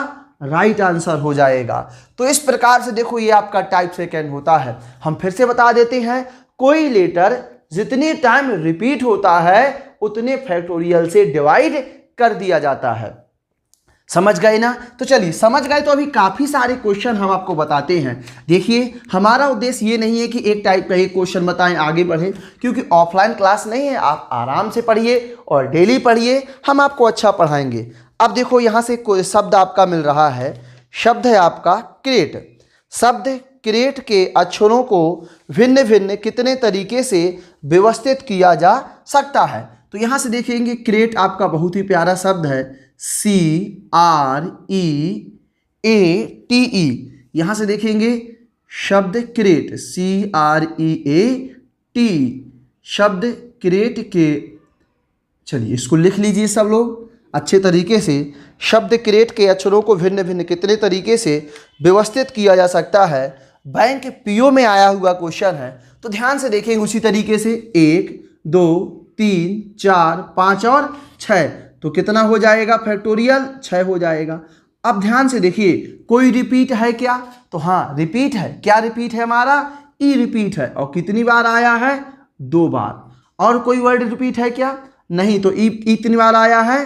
राइट आंसर हो जाएगा। तो इस प्रकार से देखो ये आपका टाइप सेकेंड होता है। हम फिर से बता देते हैं, कोई लेटर जितने टाइम रिपीट होता है उतने फैक्टोरियल से डिवाइड कर दिया जाता है। समझ गए ना। तो चलिए समझ गए तो अभी काफ़ी सारे क्वेश्चन हम आपको बताते हैं। देखिए हमारा उद्देश्य ये नहीं है कि एक टाइप का ही क्वेश्चन बताएं आगे बढ़ें, क्योंकि ऑफलाइन क्लास नहीं है, आप आराम से पढ़िए और डेली पढ़िए, हम आपको अच्छा पढ़ाएंगे। अब देखो यहाँ से कोई शब्द आपका मिल रहा है, शब्द है आपका क्रेट। शब्द क्रेट के अक्षरों को भिन्न भिन्न कितने तरीके से व्यवस्थित किया जा सकता है। तो यहाँ से देखेंगे क्रेट आपका बहुत ही प्यारा शब्द है, CREATE। यहाँ से देखेंगे शब्द क्रेट, CREAT, शब्द क्रेट के, चलिए इसको लिख लीजिए सब लोग अच्छे तरीके से। शब्द क्रेट के अक्षरों को भिन्न भिन्न कितने तरीके से व्यवस्थित किया जा सकता है, बैंक पीओ में आया हुआ क्वेश्चन है। तो ध्यान से देखेंगे उसी तरीके से 1 2 3 4 5 और 6, तो कितना हो जाएगा, फैक्टोरियल 6 हो जाएगा। अब ध्यान से देखिए कोई रिपीट है क्या, तो हाँ रिपीट है। क्या रिपीट है हमारा, ई रिपीट है, और कितनी बार आया है, 2 बार। और कोई वर्ड रिपीट है क्या, नहीं, तो ई कितनी बार आया है,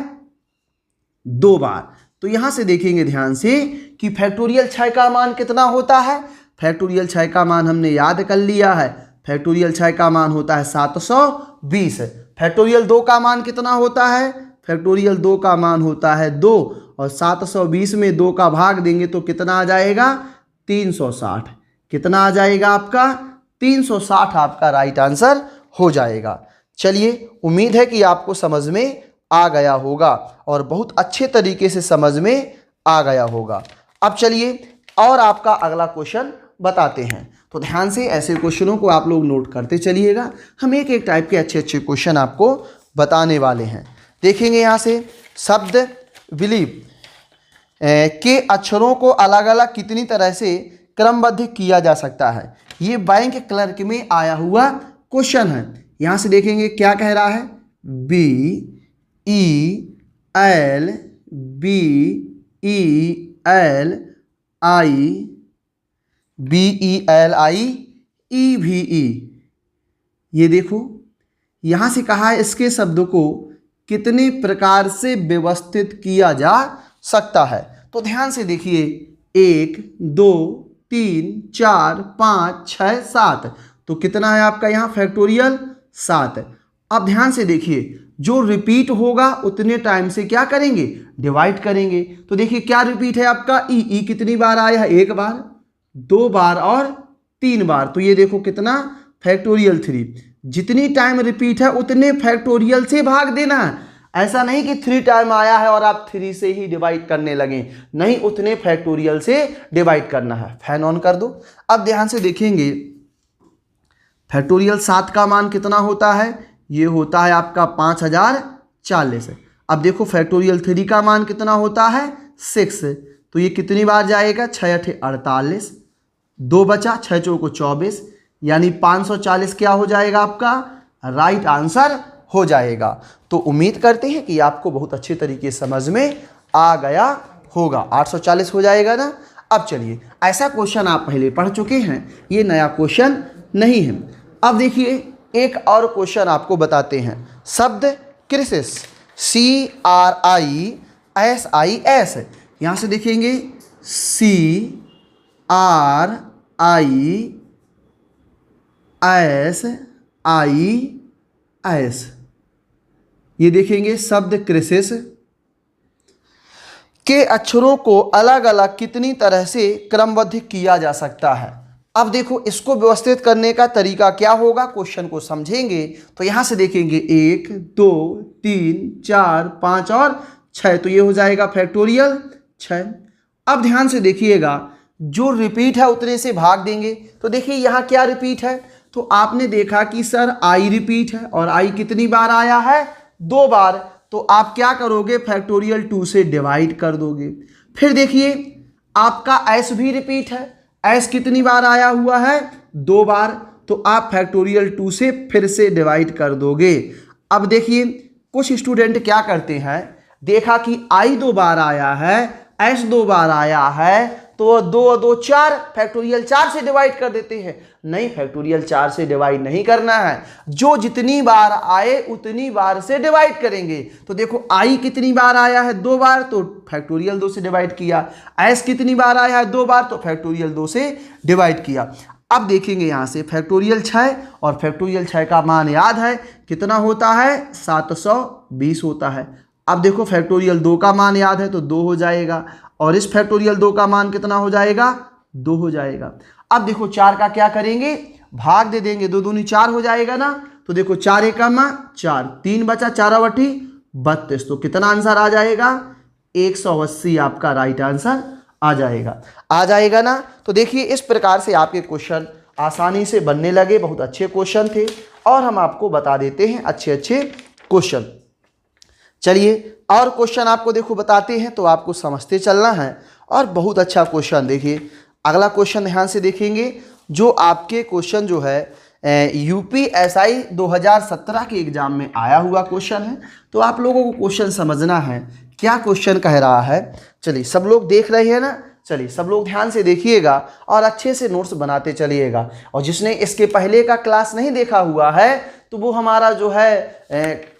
2 बार। तो यहां से देखेंगे ध्यान से कि फैक्टोरियल 6 का मान कितना होता है, फैक्टोरियल 6 का मान हमने याद कर लिया है, फैक्टोरियल 6 का मान होता है 720। फैक्टोरियल 2 का मान कितना होता है, फैक्टोरियल 2 का मान होता है 2 और 720 में 2 का भाग देंगे तो कितना आ जाएगा 360। कितना आ जाएगा आपका 360 आपका राइट आंसर हो जाएगा। चलिए, उम्मीद है कि आपको समझ में आ गया होगा और बहुत अच्छे तरीके से समझ में आ गया होगा। अब चलिए और आपका अगला क्वेश्चन बताते हैं। तो ध्यान से ऐसे क्वेश्चनों को आप लोग नोट करते चलिएगा। हम एक एक टाइप के अच्छे अच्छे क्वेश्चन आपको बताने वाले हैं। देखेंगे यहाँ से शब्द बिलीव के अक्षरों को अलग अलग कितनी तरह से क्रमबद्ध किया जा सकता है। ये बैंक क्लर्क में आया हुआ क्वेश्चन है। यहाँ से देखेंगे क्या कह रहा है, BELIEVE। ये देखो यहाँ से कहा है इसके शब्द को कितने प्रकार से व्यवस्थित किया जा सकता है। तो ध्यान से देखिए 1 2 3 4 5 6 7, तो कितना है आपका यहाँ फैक्टोरियल 7। अब ध्यान से देखिए जो रिपीट होगा उतने टाइम से क्या करेंगे, डिवाइड करेंगे। तो देखिए क्या रिपीट है आपका ई कितनी बार आया है, 1 बार 2 बार और 3 बार। तो ये देखो कितना फैक्टोरियल 3। जितनी टाइम रिपीट है उतने फैक्टोरियल से भाग देना है। ऐसा नहीं कि 3 टाइम आया है और आप 3 से ही डिवाइड करने लगे, नहीं, उतने फैक्टोरियल से डिवाइड करना है। फैन ऑन कर दो। अब ध्यान से देखेंगे फैक्टोरियल 7 का मान कितना होता है, ये होता है आपका 5040। अब देखो फैक्टोरियल 3 का मान कितना होता है 6, तो ये कितनी बार जाएगा 6 8 48, 2 बचा 6 चौको 24, यानी 540 क्या हो जाएगा आपका राइट आंसर हो जाएगा। तो उम्मीद करते हैं कि आपको बहुत अच्छे तरीके से समझ में आ गया होगा। 840 हो जाएगा ना। अब चलिए, ऐसा क्वेश्चन आप पहले पढ़ चुके हैं, ये नया क्वेश्चन नहीं है। अब देखिए एक और क्वेश्चन आपको बताते हैं। शब्द क्रिसिस CRISIS, यहाँ से देखेंगे CRISIS, ये देखेंगे शब्द क्रिसिस के अक्षरों को अलग अलग कितनी तरह से क्रमबद्ध किया जा सकता है। अब देखो इसको व्यवस्थित करने का तरीका क्या होगा, क्वेश्चन को समझेंगे तो यहां से देखेंगे 1 2 3 4 5 और 6, तो ये हो जाएगा फैक्टोरियल 6। अब ध्यान से देखिएगा जो रिपीट है उतने से भाग देंगे। तो देखिए यहाँ क्या रिपीट है, तो आपने देखा कि सर आई रिपीट है और आई कितनी बार आया है 2 बार, तो आप क्या करोगे फैक्टोरियल 2 से डिवाइड कर दोगे। फिर देखिए आपका एस भी रिपीट है, एस कितनी बार आया हुआ है 2 बार, तो आप फैक्टोरियल 2 से फिर से डिवाइड कर दोगे। अब देखिए कुछ स्टूडेंट क्या करते हैं, देखा कि आई 2 बार आया है, एस 2 बार आया है, तो 2 2 4 फैक्टोरियल 4 से डिवाइड कर देते हैं। नहीं, फैक्टोरियल 4 से डिवाइड नहीं करना है, जो जितनी बार आए उतनी बार से डिवाइड करेंगे। तो देखो आई कितनी बार आया है 2 बार, तो फैक्टोरियल 2 से डिवाइड किया। एस कितनी बार आया है 2 बार, तो फैक्टोरियल 2 से डिवाइड किया। अब देखेंगे यहाँ से फैक्टोरियल 6 और फैक्टोरियल 6 का मान याद है कितना होता है 720 होता है। अब देखो फैक्टोरियल 2 का मान याद है तो 2 हो जाएगा और इस फैक्टोरियल 2 का मान कितना हो जाएगा 2 हो जाएगा। अब देखो 4 का क्या करेंगे, भाग दे देंगे, 2 दूनी 4 हो जाएगा ना। तो देखो 4 एकम 4, 3 बचा 4 अवटी 32, तो कितना आंसर आ जाएगा 180 आपका राइट आंसर आ जाएगा ना। तो देखिए इस प्रकार से आपके क्वेश्चन आसानी से बनने लगे। बहुत अच्छे क्वेश्चन थे और हम आपको बता देते हैं अच्छे अच्छे क्वेश्चन। चलिए और क्वेश्चन आपको देखो बताते हैं, तो आपको समझते चलना है। और बहुत अच्छा क्वेश्चन देखिए, अगला क्वेश्चन ध्यान से देखेंगे। जो आपके क्वेश्चन जो है UPSI 2017 के एग्जाम में आया हुआ क्वेश्चन है, तो आप लोगों को क्वेश्चन समझना है क्या क्वेश्चन कह रहा है। चलिए सब लोग देख रहे हैं ना, चलिए सब लोग ध्यान से देखिएगा और अच्छे से नोट्स बनाते चलिएगा। और जिसने इसके पहले का क्लास नहीं देखा हुआ है तो वो हमारा जो है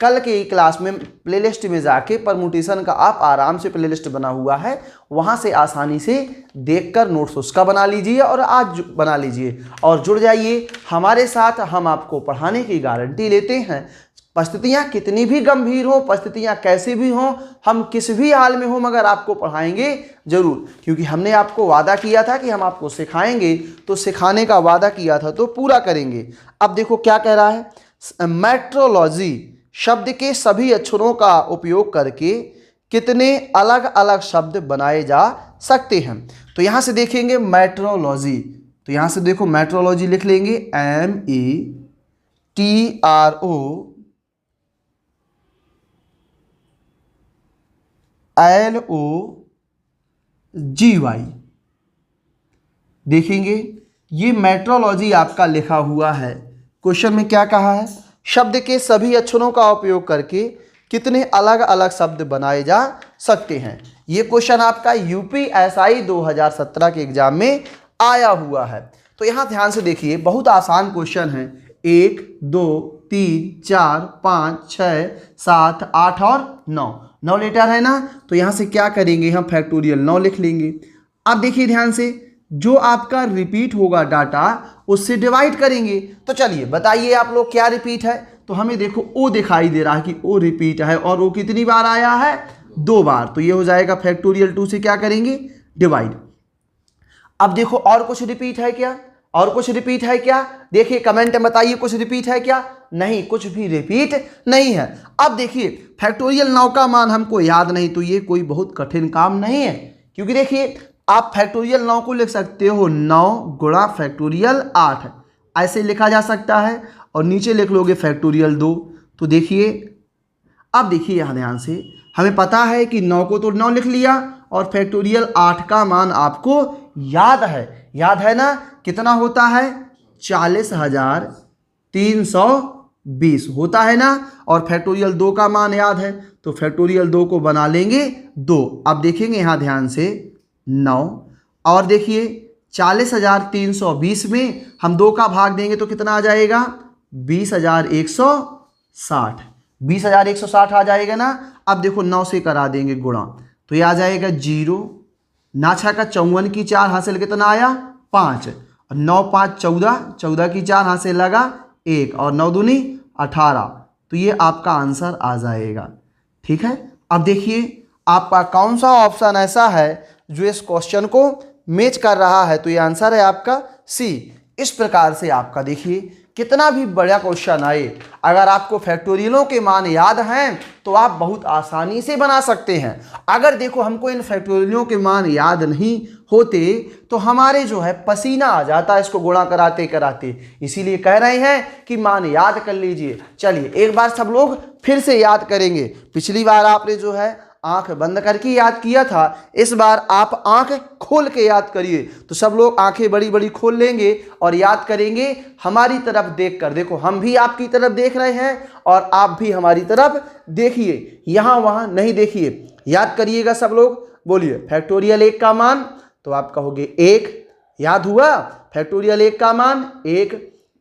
कल के क्लास में प्लेलिस्ट में जाके परमुटेशन का आप आराम से प्लेलिस्ट बना हुआ है, वहाँ से आसानी से देखकर नोट्स उसका बना लीजिए और आज बना लीजिए और जुड़ जाइए हमारे साथ। हम आपको पढ़ाने की गारंटी लेते हैं। परिस्थितियाँ कितनी भी गंभीर हो, परिस्थितियाँ कैसी भी हों, हम किस भी हाल में हो मगर आपको पढ़ाएंगे जरूर, क्योंकि हमने आपको वादा किया था कि हम आपको सिखाएंगे, तो सिखाने का वादा किया था तो पूरा करेंगे। अब देखो क्या कह रहा है, मेट्रोलॉजी शब्द के सभी अक्षरों का उपयोग करके कितने अलग अलग शब्द बनाए जा सकते हैं। तो यहाँ से देखेंगे मेट्रोलॉजी, तो यहाँ से देखो मेट्रोलॉजी लिख लेंगे METROLOGY। देखेंगे ये मेट्रोलॉजी आपका लिखा हुआ है। क्वेश्चन में क्या कहा है, शब्द के सभी अक्षरों का उपयोग करके कितने अलग अलग शब्द बनाए जा सकते हैं। ये क्वेश्चन आपका UPSI 2017 के एग्जाम में आया हुआ है। तो यहाँ ध्यान से देखिए, बहुत आसान क्वेश्चन है। 1 2 3 4 5 6 7 8 और 9 लेटर है ना, तो यहाँ से क्या करेंगे, हम फैक्टोरियल 9 लिख लेंगे। अब देखिए ध्यान से, जो आपका रिपीट होगा डाटा उससे डिवाइड करेंगे। तो चलिए बताइए आप लोग क्या रिपीट है, तो हमें देखो ओ दिखाई दे रहा है कि ओ रिपीट है, और ओ कितनी बार आया है, 2 बार, तो ये हो जाएगा फैक्टोरियल 2 से क्या करेंगे, डिवाइड। अब देखो और कुछ रिपीट है क्या, और कुछ रिपीट है क्या, देखिए कमेंट में बताइए कुछ रिपीट है क्या, नहीं कुछ भी रिपीट नहीं है। अब देखिए फैक्टोरियल 9 का मान हमको याद नहीं, तो ये कोई बहुत कठिन काम नहीं है, क्योंकि देखिए आप फैक्टोरियल 9 को लिख सकते हो 9 गुणा फैक्टोरियल 8, ऐसे लिखा जा सकता है, और नीचे लिख लोगे फैक्टोरियल 2। तो देखिए अब देखिए यहाँ ध्यान से, हमें पता है कि 9 को तो 9 लिख लिया, और फैक्टोरियल 8 का मान आपको याद है ना, कितना होता है, 40,320 होता है ना, और फैक्टोरियल 2 का मान याद है, तो फैक्टोरियल 2 को बना लेंगे 2। अब देखेंगे यहाँ ध्यान से 9, और देखिए 40,320 में हम 2 का भाग देंगे तो कितना आ जाएगा, 20,160, 20,160 आ जाएगा ना। अब देखो 9 से करा देंगे गुणा, तो ये आ जाएगा 0, ना 6 का 54 की 4 हासिल कितना आया, 5, और 9 5 14, 14 की 4 हासिल लगा 1, और 9 दूनी 18, तो ये आपका आंसर आ जाएगा। ठीक है, अब देखिए आपका कौन सा ऑप्शन ऐसा है जो इस क्वेश्चन को मैच कर रहा है, तो ये आंसर है आपका सी। इस प्रकार से आपका देखिए कितना भी बड़ा क्वेश्चन आए, अगर आपको फैक्टोरियलों के मान याद हैं तो आप बहुत आसानी से बना सकते हैं। अगर देखो हमको इन फैक्टोरियलों के मान याद नहीं होते तो हमारे जो है पसीना आ जाता इसको गुणा कराते कराते, इसीलिए कह रहे हैं कि मान याद कर लीजिए। चलिए एक बार सब लोग फिर से याद करेंगे। पिछली बार आपने जो है आंख बंद करके याद किया था, इस बार आप आंख खोल के याद करिए। तो सब लोग आंखें बड़ी बड़ी खोल लेंगे और याद करेंगे हमारी तरफ देखकर। देखो हम भी आपकी तरफ देख रहे हैं और आप भी हमारी तरफ देखिए, यहाँ वहाँ नहीं देखिए। याद करिएगा सब लोग, बोलिए फैक्टोरियल 1 का मान, तो आप कहोगे 1, याद हुआ। फैक्टोरियल 1 का मान 1,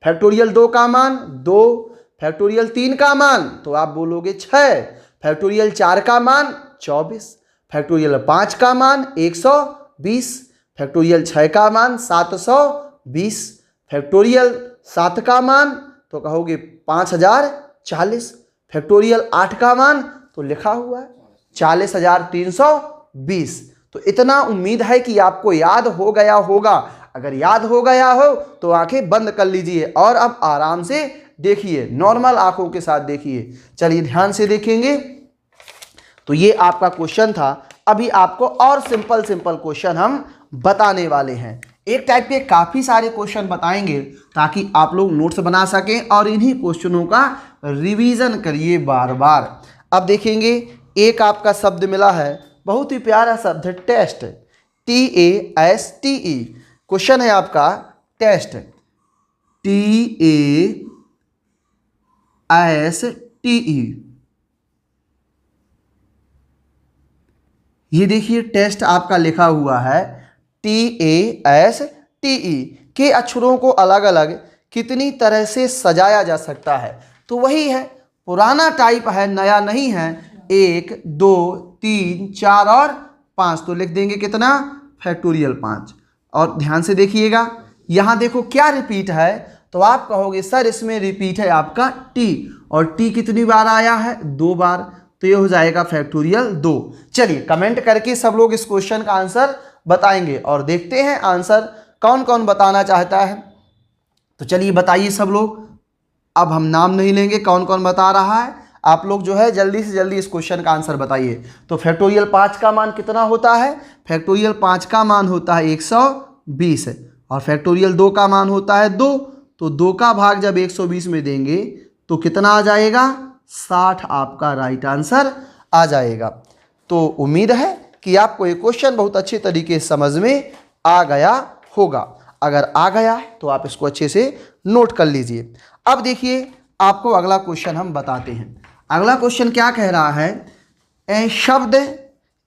फैक्टोरियल 2 का मान 2, फैक्टोरियल 3 का मान तो आप बोलोगे 6, फैक्टोरियल 4 का मान 24, फैक्टोरियल 5 का मान 120, फैक्टोरियल 6 का मान 720, फैक्टोरियल 7 का मान तो कहोगे 5040, फैक्टोरियल 8 का मान तो लिखा हुआ है 40,320। तो इतना उम्मीद है कि आपको याद हो गया होगा। अगर याद हो गया हो तो आंखें बंद कर लीजिए और अब आराम से देखिए, नॉर्मल आंखों के साथ देखिए। चलिए ध्यान से देखेंगे। तो ये आपका क्वेश्चन था। अभी आपको और सिंपल क्वेश्चन हम बताने वाले हैं। एक टाइप के काफ़ी सारे क्वेश्चन बताएंगे ताकि आप लोग नोट्स बना सकें और इन्हीं क्वेश्चनों का रिवीजन करिए बार बार। अब देखेंगे एक आपका शब्द मिला है, बहुत ही प्यारा शब्द है, टेस्ट, TASTE। क्वेश्चन है आपका टेस्ट, TASTE। ये देखिए टेस्ट आपका लिखा हुआ है TASTE। के अक्षरों को अलग अलग कितनी तरह से सजाया जा सकता है। तो वही है, पुराना टाइप है, नया नहीं है। 1 2 3 4 और 5, तो लिख देंगे कितना, फैक्टोरियल 5। और ध्यान से देखिएगा यहाँ देखो क्या रिपीट है, तो आप कहोगे सर इसमें रिपीट है आपका टी, और टी कितनी बार आया है? 2 बार, तो ये हो जाएगा फैक्टोरियल 2। चलिए कमेंट करके सब लोग इस क्वेश्चन का आंसर बताएंगे और देखते हैं आंसर कौन कौन बताना चाहता है। तो चलिए बताइए सब लोग। अब हम नाम नहीं लेंगे, कौन कौन बता रहा है आप लोग जो है जल्दी से जल्दी इस क्वेश्चन का आंसर बताइए। तो फैक्टोरियल 5 का मान कितना होता है? फैक्टोरियल 5 का मान होता है 120 है, और फैक्टोरियल 2 का मान होता है 2। तो 2 का भाग जब 120 में देंगे तो कितना आ जाएगा? 60 आपका राइट आंसर आ जाएगा। तो उम्मीद है कि आपको ये क्वेश्चन बहुत अच्छे तरीके से समझ में आ गया होगा। अगर आ गया तो आप इसको अच्छे से नोट कर लीजिए। अब देखिए आपको अगला क्वेश्चन हम बताते हैं। अगला क्वेश्चन क्या कह रहा है? शब्द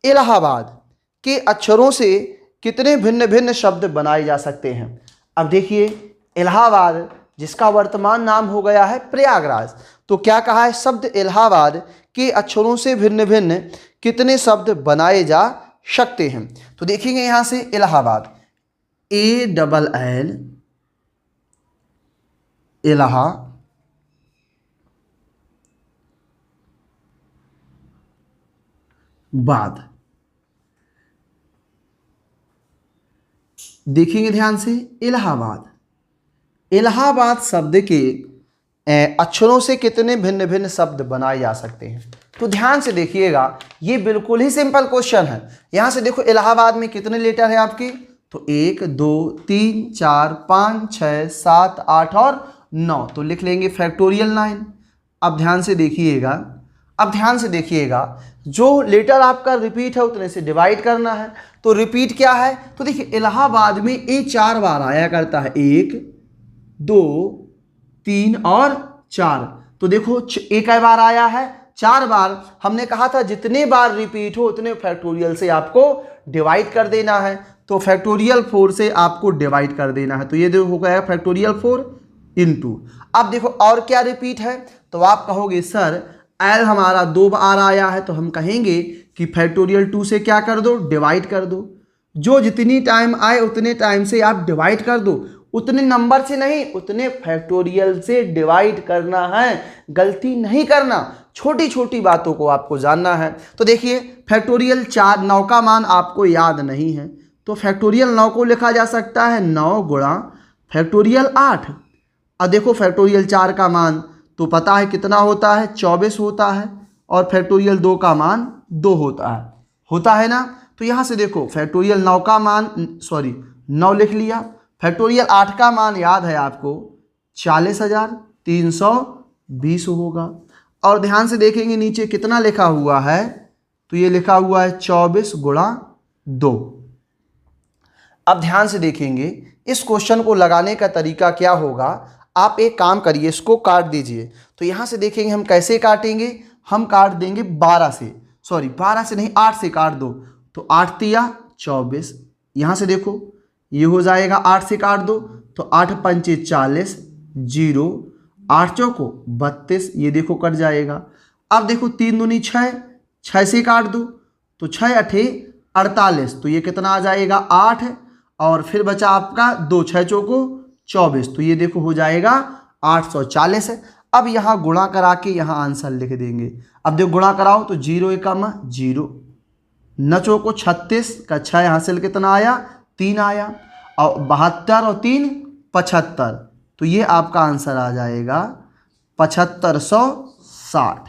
इलाहाबाद के अक्षरों से कितने भिन्न भिन्न शब्द बनाए जा सकते हैं? अब देखिए इलाहाबाद जिसका वर्तमान नाम हो गया है प्रयागराज, तो क्या कहा है? शब्द इलाहाबाद के अक्षरों से भिन्न भिन्न कितने शब्द बनाए जा सकते हैं? तो देखेंगे यहां से इलाहाबाद, ALL इलाहाबाद, देखेंगे ध्यान से इलाहाबाद। इलाहाबाद शब्द के अक्षरों से कितने भिन्न भिन्न शब्द बनाए जा सकते हैं? तो ध्यान से देखिएगा, ये बिल्कुल ही सिंपल क्वेश्चन है। यहां से देखो इलाहाबाद में कितने लेटर है आपके? तो 1 2 3 4 5 6 7 8 और 9, तो लिख लेंगे फैक्टोरियल 9। अब ध्यान से देखिएगा, जो लेटर आपका रिपीट है उतने से डिवाइड करना है। तो रिपीट क्या है? तो देखिए इलाहाबाद में ए 4 बार आया करता है, 1 2 3 और 4। तो देखो एक बार आया है, 4 बार। हमने कहा था जितने बार रिपीट हो उतने फैक्टोरियल से आपको डिवाइड कर देना है। तो फैक्टोरियल 4 से आपको डिवाइड कर देना है, तो ये हो गया फैक्टोरियल 4 इंटू। अब देखो और क्या रिपीट है? तो आप कहोगे सर एल हमारा 2 बार आया है, तो हम कहेंगे कि फैक्टोरियल 2 से क्या कर दो? डिवाइड कर दो। जो जितनी टाइम आए उतने टाइम से आप डिवाइड कर दो, उतने नंबर से नहीं, उतने फैक्टोरियल से डिवाइड करना है, गलती नहीं करना। छोटी छोटी बातों को आपको जानना है। तो देखिए फैक्टोरियल 4 9 का मान आपको याद नहीं है, तो फैक्टोरियल 9 को लिखा जा सकता है 9 गुणा फैक्टोरियल 8। अब देखो फैक्टोरियल 4 का मान तो पता है कितना होता है? 24 होता है, और फैक्टोरियल 2 का मान 2 होता है ना। तो यहाँ से देखो फैक्टोरियल 9 का मान 9 लिख लिया। फैक्टोरियल 8 का मान याद है आपको 40,320 होगा। और ध्यान से देखेंगे नीचे कितना लिखा हुआ है? तो ये लिखा हुआ है 24 गुणा 2। अब ध्यान से देखेंगे इस क्वेश्चन को लगाने का तरीका क्या होगा। आप एक काम करिए, इसको काट दीजिए। तो यहाँ से देखेंगे हम कैसे काटेंगे। हम काट देंगे 12 से, 12 से नहीं 8 से काट दो। तो 8 तिया 24, यहाँ से देखो ये हो जाएगा 8 से काट दो तो 8 पंचे 40, 0 8 चौको 32, ये देखो कट जाएगा। अब देखो 3 दूनी 6, 6 से काट दो तो 6 अठे 48, तो ये कितना आ जाएगा 8, और फिर बचा आपका 2 6 चौको 24, तो ये देखो हो जाएगा 840 है। अब यहाँ गुणा करा के यहाँ आंसर लिख देंगे। अब देखो गुणा कराओ तो 0 एकम 0, न चौको 36 का 6 यहाँ से कितना आया 3 आया, और 72 और 3 75, तो ये आपका आंसर आ जाएगा 7560।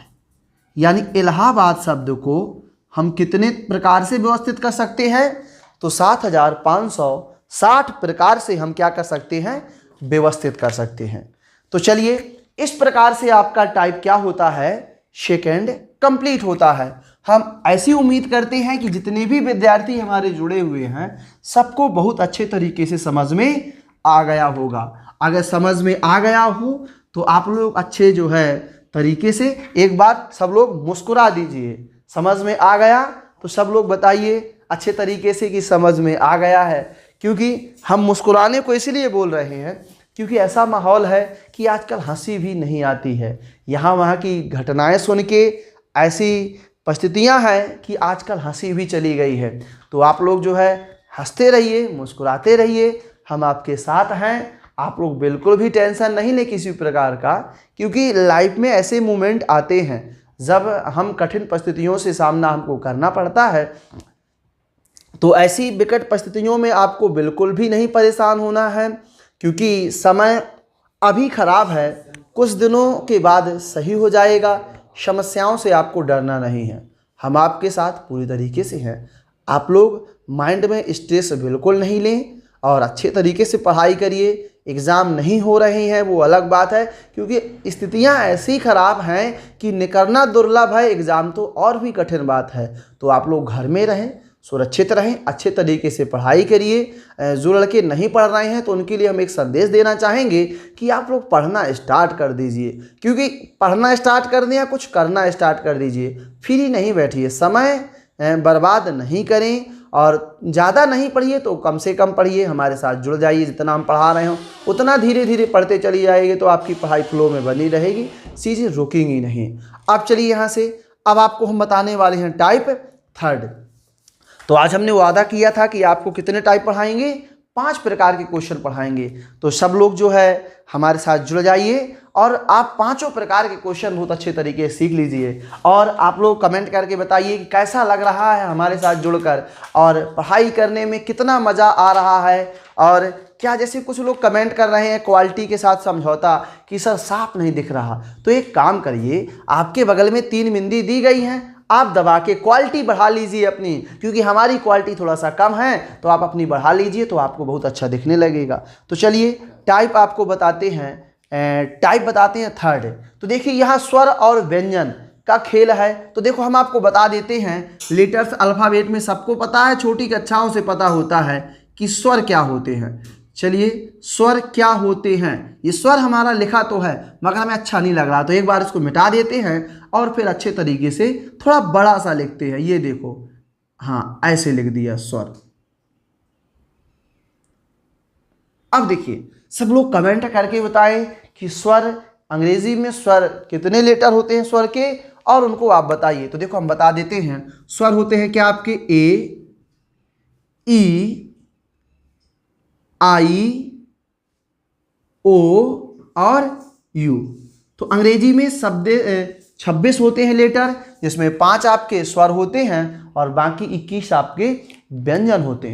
यानी इलाहाबाद शब्द को हम कितने प्रकार से व्यवस्थित कर सकते हैं? तो 7560 प्रकार से हम क्या कर सकते हैं? व्यवस्थित कर सकते हैं। तो चलिए इस प्रकार से आपका टाइप क्या होता है? सेकंड कंप्लीट होता है। हम ऐसी उम्मीद करते हैं कि जितने भी विद्यार्थी हमारे जुड़े हुए हैं सबको बहुत अच्छे तरीके से समझ में आ गया होगा। अगर समझ में आ गया हो तो आप लोग अच्छे जो है तरीके से एक बार सब लोग मुस्कुरा दीजिए। समझ में आ गया तो सब लोग बताइए अच्छे तरीके से कि समझ में आ गया है। क्योंकि हम मुस्कुराने को इसलिए बोल रहे हैं क्योंकि ऐसा माहौल है कि आजकल हंसी भी नहीं आती है। यहाँ वहाँ की घटनाएं सुन के ऐसी परिस्थितियाँ हैं कि आजकल हंसी भी चली गई है। तो आप लोग जो है हंसते रहिए, मुस्कुराते रहिए, हम आपके साथ हैं। आप लोग बिल्कुल भी टेंशन नहीं लें किसी प्रकार का, क्योंकि लाइफ में ऐसे मोमेंट आते हैं जब हम कठिन परिस्थितियों से सामना हमको करना पड़ता है। तो ऐसी विकट परिस्थितियों में आपको बिल्कुल भी नहीं परेशान होना है, क्योंकि समय अभी खराब है, कुछ दिनों के बाद सही हो जाएगा। समस्याओं से आपको डरना नहीं है, हम आपके साथ पूरी तरीके से हैं। आप लोग माइंड में स्ट्रेस बिल्कुल नहीं लें और अच्छे तरीके से पढ़ाई करिए। एग्ज़ाम नहीं हो रहे हैं वो अलग बात है, क्योंकि स्थितियां ऐसी ख़राब हैं कि निकलना दुर्लभ है, एग्ज़ाम तो और भी कठिन बात है। तो आप लोग घर में रहें, सुरक्षित रहें, अच्छे तरीके से पढ़ाई करिए। जो लड़के नहीं पढ़ रहे हैं तो उनके लिए हम एक संदेश देना चाहेंगे कि आप लोग पढ़ना स्टार्ट कर दीजिए, क्योंकि पढ़ना स्टार्ट कर दें या कुछ करना स्टार्ट कर दीजिए, फ्री नहीं बैठिए, समय बर्बाद नहीं करें। और ज़्यादा नहीं पढ़िए तो कम से कम पढ़िए, हमारे साथ जुड़ जाइए। जितना हम पढ़ा रहे हो उतना धीरे धीरे पढ़ते चली जाएगी तो आपकी पढ़ाई फ्लो में बनी रहेगी, चीज़ें रुकेंगी नहीं। अब चलिए यहाँ से, अब आपको हम बताने वाले हैं टाइप थर्ड। तो आज हमने वादा किया था कि आपको कितने टाइप पढ़ाएंगे, 5 प्रकार के क्वेश्चन पढ़ाएंगे। तो सब लोग जो है हमारे साथ जुड़ जाइए और आप 5 प्रकार के क्वेश्चन बहुत अच्छे तरीके से सीख लीजिए। और आप लोग कमेंट करके बताइए कि कैसा लग रहा है हमारे साथ जुड़कर, और पढ़ाई करने में कितना मज़ा आ रहा है। और क्या, जैसे कुछ लोग कमेंट कर रहे हैं क्वालिटी के साथ समझौता कि सर साफ नहीं दिख रहा, तो एक काम करिए, आपके बगल में 3 बिंदी दी गई हैं, आप दबा के क्वालिटी बढ़ा लीजिए अपनी, क्योंकि हमारी क्वालिटी थोड़ा सा कम है, तो आप अपनी बढ़ा लीजिए तो आपको बहुत अच्छा दिखने लगेगा। तो चलिए टाइप आपको बताते हैं, टाइप बताते हैं थर्ड। तो देखिए यहाँ स्वर और व्यंजन का खेल है। तो देखो हम आपको बता देते हैं, लेटर्स अल्फ़ाबेट में सबको पता है, छोटी कक्षाओं से पता होता है कि स्वर क्या होते हैं। चलिए स्वर क्या होते हैं, ये स्वर हमारा लिखा तो है मगर हमें अच्छा नहीं लग रहा, तो एक बार इसको मिटा देते हैं और फिर अच्छे तरीके से थोड़ा बड़ा सा लिखते हैं। ये देखो, हाँ ऐसे लिख दिया स्वर। अब देखिए सब लोग कमेंट करके बताएं कि स्वर, अंग्रेजी में स्वर कितने लेटर होते हैं स्वर के, और उनको आप बताइए। तो देखो हम बता देते हैं, स्वर होते हैं क्या आपके ए, ई, आई, ओ और यू। तो अंग्रेजी में शब्द 26 होते हैं लेटर, जिसमें 5 आपके स्वर होते हैं और बाकी 21 आपके व्यंजन होते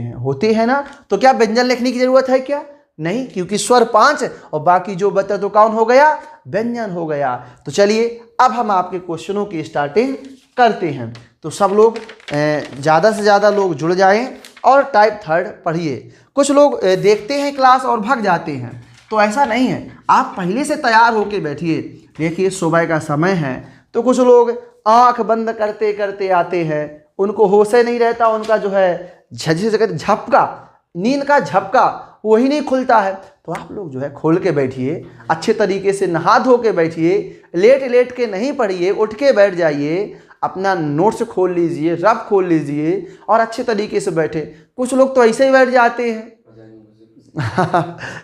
हैं ना। तो क्या व्यंजन लिखने की जरूरत है क्या? नहीं, क्योंकि स्वर 5 और बाकी जो बचा तो कौन हो गया, व्यंजन हो गया। तो चलिए अब हम आपके क्वेश्चनों की स्टार्टिंग करते हैं। तो सब लोग ज़्यादा से ज़्यादा लोग जुड़ जाएं और टाइप थर्ड पढ़िए। कुछ लोग देखते हैं क्लास और भाग जाते हैं, तो ऐसा नहीं है, आप पहले से तैयार होके बैठिए। देखिए सुबह का समय है, तो कुछ लोग आंख बंद करते करते आते हैं, उनको होश ही नहीं रहता, उनका जो है झपका, नींद का झपका वही नहीं खुलता है। तो आप लोग जो है खोल के बैठिए, अच्छे तरीके से नहा धो के बैठिए, लेट लेट के नहीं पढ़िए, उठ के बैठ जाइए, अपना नोट्स खोल लीजिए, रफ खोल लीजिए और अच्छे तरीके से बैठे। कुछ लोग तो ऐसे ही बैठ जाते हैं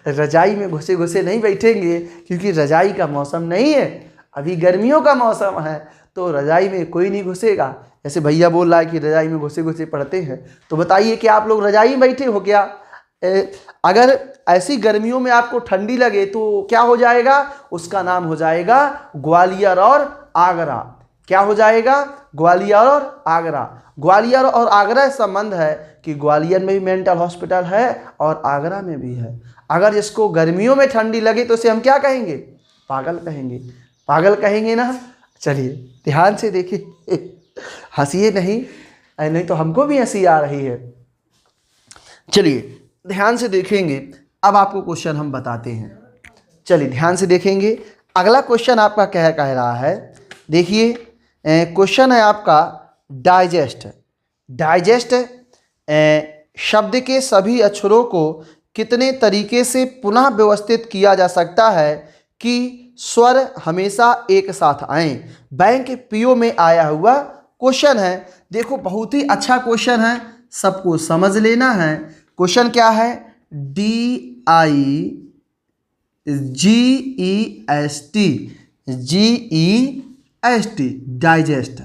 रजाई में घुसे घुसे नहीं बैठेंगे, क्योंकि रजाई का मौसम नहीं है, अभी गर्मियों का मौसम है, तो रजाई में कोई नहीं घुसेगा। जैसे भैया बोल रहा है कि रजाई में घुसे घुसे पढ़ते हैं, तो बताइए कि आप लोग रजाई में बैठे हो क्या? अगर ऐसी गर्मियों में आपको ठंडी लगे तो क्या हो जाएगा, उसका नाम हो जाएगा ग्वालियर और आगरा। क्या हो जाएगा, ग्वालियर और आगरा। ग्वालियर और आगरा संबंध है कि ग्वालियर में भी मेंटल हॉस्पिटल है और आगरा में भी है। अगर जिसको गर्मियों में ठंडी लगे तो उसे हम क्या कहेंगे, पागल कहेंगे, पागल कहेंगे ना। चलिए ध्यान से देखिए, हंसिए नहीं तो हमको भी हंसी आ रही है। चलिए ध्यान से देखेंगे, अब आपको क्वेश्चन हम बताते हैं। चलिए ध्यान से देखेंगे, अगला क्वेश्चन आपका क्या कह रहा है। देखिए क्वेश्चन है आपका डाइजेस्ट। डाइजेस्ट शब्द के सभी अक्षरों को कितने तरीके से पुनः व्यवस्थित किया जा सकता है कि स्वर हमेशा एक साथ आएं। बैंक पीओ में आया हुआ क्वेश्चन है। देखो बहुत ही अच्छा क्वेश्चन है, सबको समझ लेना है। क्वेश्चन क्या है, DIGEST, डाइजेस्ट।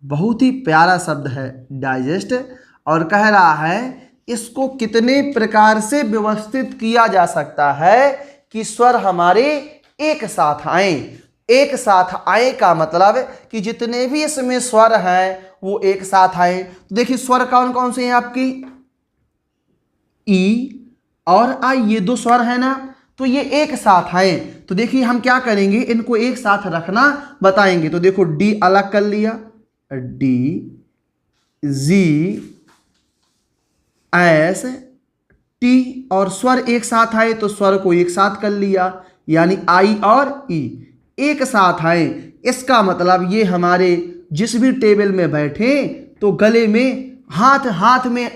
बहुत ही प्यारा शब्द है डाइजेस्ट, और कह रहा है इसको कितने प्रकार से व्यवस्थित किया जा सकता है कि स्वर हमारे एक साथ आए। एक साथ आए का मतलब कि जितने भी इसमें स्वर हैं वो एक साथ आए। तो देखिए स्वर कौन कौन से हैं आपकी, ई और आई, ये दो स्वर है ना, तो ये एक साथ आए। तो देखिए हम क्या करेंगे, इनको एक साथ रखना बताएंगे। तो देखो डी अलग कर लिया, डी, जी, एस, टी, और स्वर एक साथ आए तो स्वर को एक साथ कर लिया, यानी आई और ई एक साथ आए। इसका मतलब ये हमारे जिस भी टेबल में बैठे तो गले में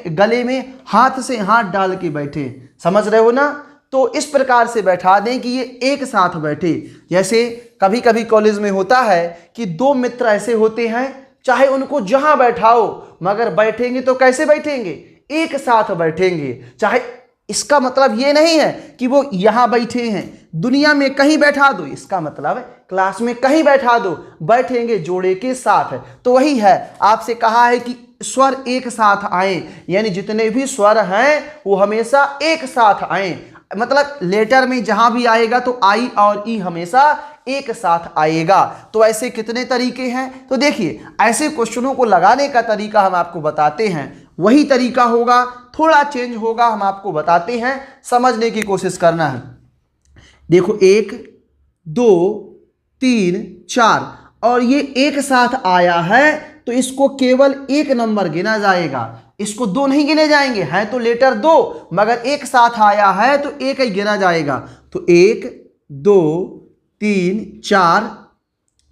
गले में हाथ से हाथ डाल के बैठे, समझ रहे हो ना। तो इस प्रकार से बैठा दें कि ये एक साथ बैठे। जैसे कभी कभी कॉलेज में होता है कि दो मित्र ऐसे होते हैं, चाहे उनको जहां बैठाओ मगर बैठेंगे तो कैसे बैठेंगे, एक साथ बैठेंगे। चाहे इसका मतलब ये नहीं है कि वो यहां बैठे हैं, दुनिया में कहीं बैठा दो, इसका मतलब क्लास में कहीं बैठा दो, बैठेंगे जोड़े के साथ। तो वही है, आपसे कहा है कि स्वर एक साथ आए, यानी जितने भी स्वर हैं वो हमेशा एक साथ आए। मतलब लेटर में जहां भी आएगा तो आई और ई हमेशा एक साथ आएगा। तो ऐसे कितने तरीके हैं, तो देखिए ऐसे क्वेश्चनों को लगाने का तरीका हम आपको बताते हैं, वही तरीका होगा, थोड़ा चेंज होगा, हम आपको बताते हैं, समझने की कोशिश करना है। देखो 1 2 3 4 और ये एक साथ आया है तो इसको केवल एक नंबर गिना जाएगा, इसको दो नहीं गिने जाएंगे, हैं तो लेटर दो मगर एक साथ आया है तो एक ही गिना जाएगा। तो 1 2 3 4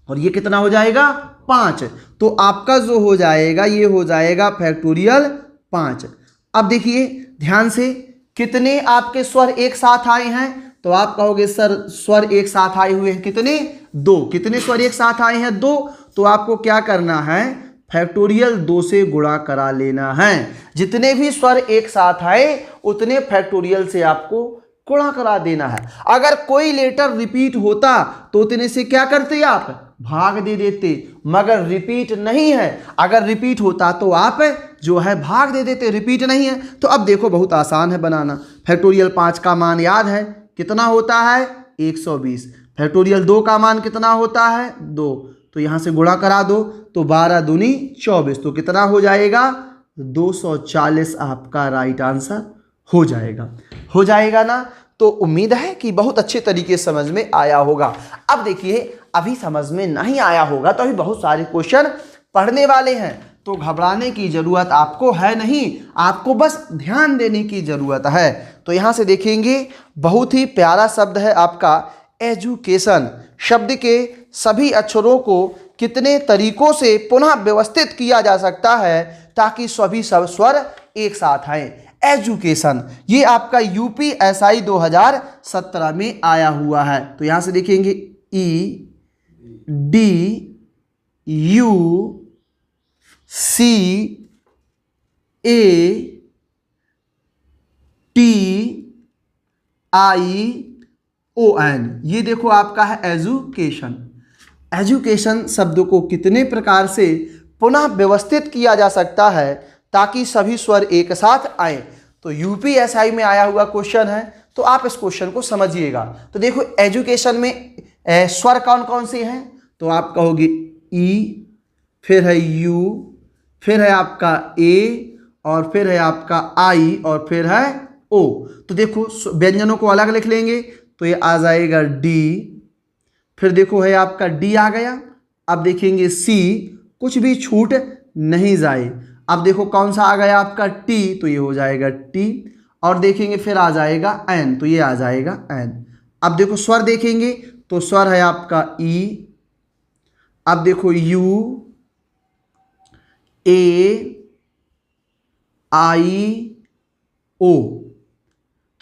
और ये कितना हो जाएगा 5। तो आपका जो हो जाएगा ये हो जाएगा फैक्टोरियल 5। अब देखिए ध्यान से, कितने आपके स्वर एक साथ आए हैं, तो आप कहोगे सर स्वर एक साथ आए हुए हैं कितने, 2। कितने स्वर एक साथ आए हैं, 2। तो आपको क्या करना है, फैक्टोरियल 2 से गुणा करा लेना है। जितने भी स्वर एक साथ आए उतने फैक्टोरियल से आपको गुणा करा देना है। अगर कोई लेटर रिपीट होता तो उतने से क्या करते आप, भाग दे देते, मगर रिपीट नहीं है। अगर रिपीट होता तो आप जो है भाग दे देते, रिपीट नहीं है। तो अब देखो बहुत आसान है बनाना। फैक्टोरियल 5 का मान याद है कितना होता है 120। फैक्टोरियल 2 का मान कितना होता है 2, तो यहां से गुणा करा दो तो 12 दूनी 24, तो कितना हो जाएगा 240 आपका राइट आंसर हो जाएगा ना। तो उम्मीद है कि बहुत अच्छे तरीके से समझ में आया होगा। अब देखिए अभी समझ में नहीं आया होगा तो अभी बहुत सारे क्वेश्चन पढ़ने वाले हैं, तो घबराने की जरूरत आपको है नहीं, आपको बस ध्यान देने की जरूरत है। तो यहां से देखेंगे बहुत ही प्यारा शब्द है आपका एजुकेशन। शब्द के सभी अक्षरों को कितने तरीकों से पुनः व्यवस्थित किया जा सकता है ताकि सभी सब स्वर एक साथ आए। एजुकेशन ये आपका यूपीएसआई 2017 में आया हुआ है। तो यहां से देखेंगे E D U C A T I O N, ये देखो आपका है एजुकेशन। एजुकेशन शब्द को कितने प्रकार से पुनः व्यवस्थित किया जा सकता है ताकि सभी स्वर एक साथ आए। तो यूपीएसआई में आया हुआ क्वेश्चन है, तो आप इस क्वेश्चन को समझिएगा। तो देखो एजुकेशन में स्वर कौन कौन से हैं, तो आप कहोगे ई, फिर है यू, फिर है आपका ए, और फिर है आपका आई, और फिर है ओ। तो देखो व्यंजनों को अलग लिख लेंगे तो ये आ जाएगा डी, फिर देखो है आपका डी आ गया। अब देखेंगे सी, कुछ भी छूट नहीं जाए। अब देखो कौन सा आ गया आपका टी, तो ये हो जाएगा टी, और देखेंगे फिर आ जाएगा एन, तो ये आ जाएगा एन। अब देखो स्वर देखेंगे तो स्वर है आपका ई, अब देखो यू, ए, आई, ओ।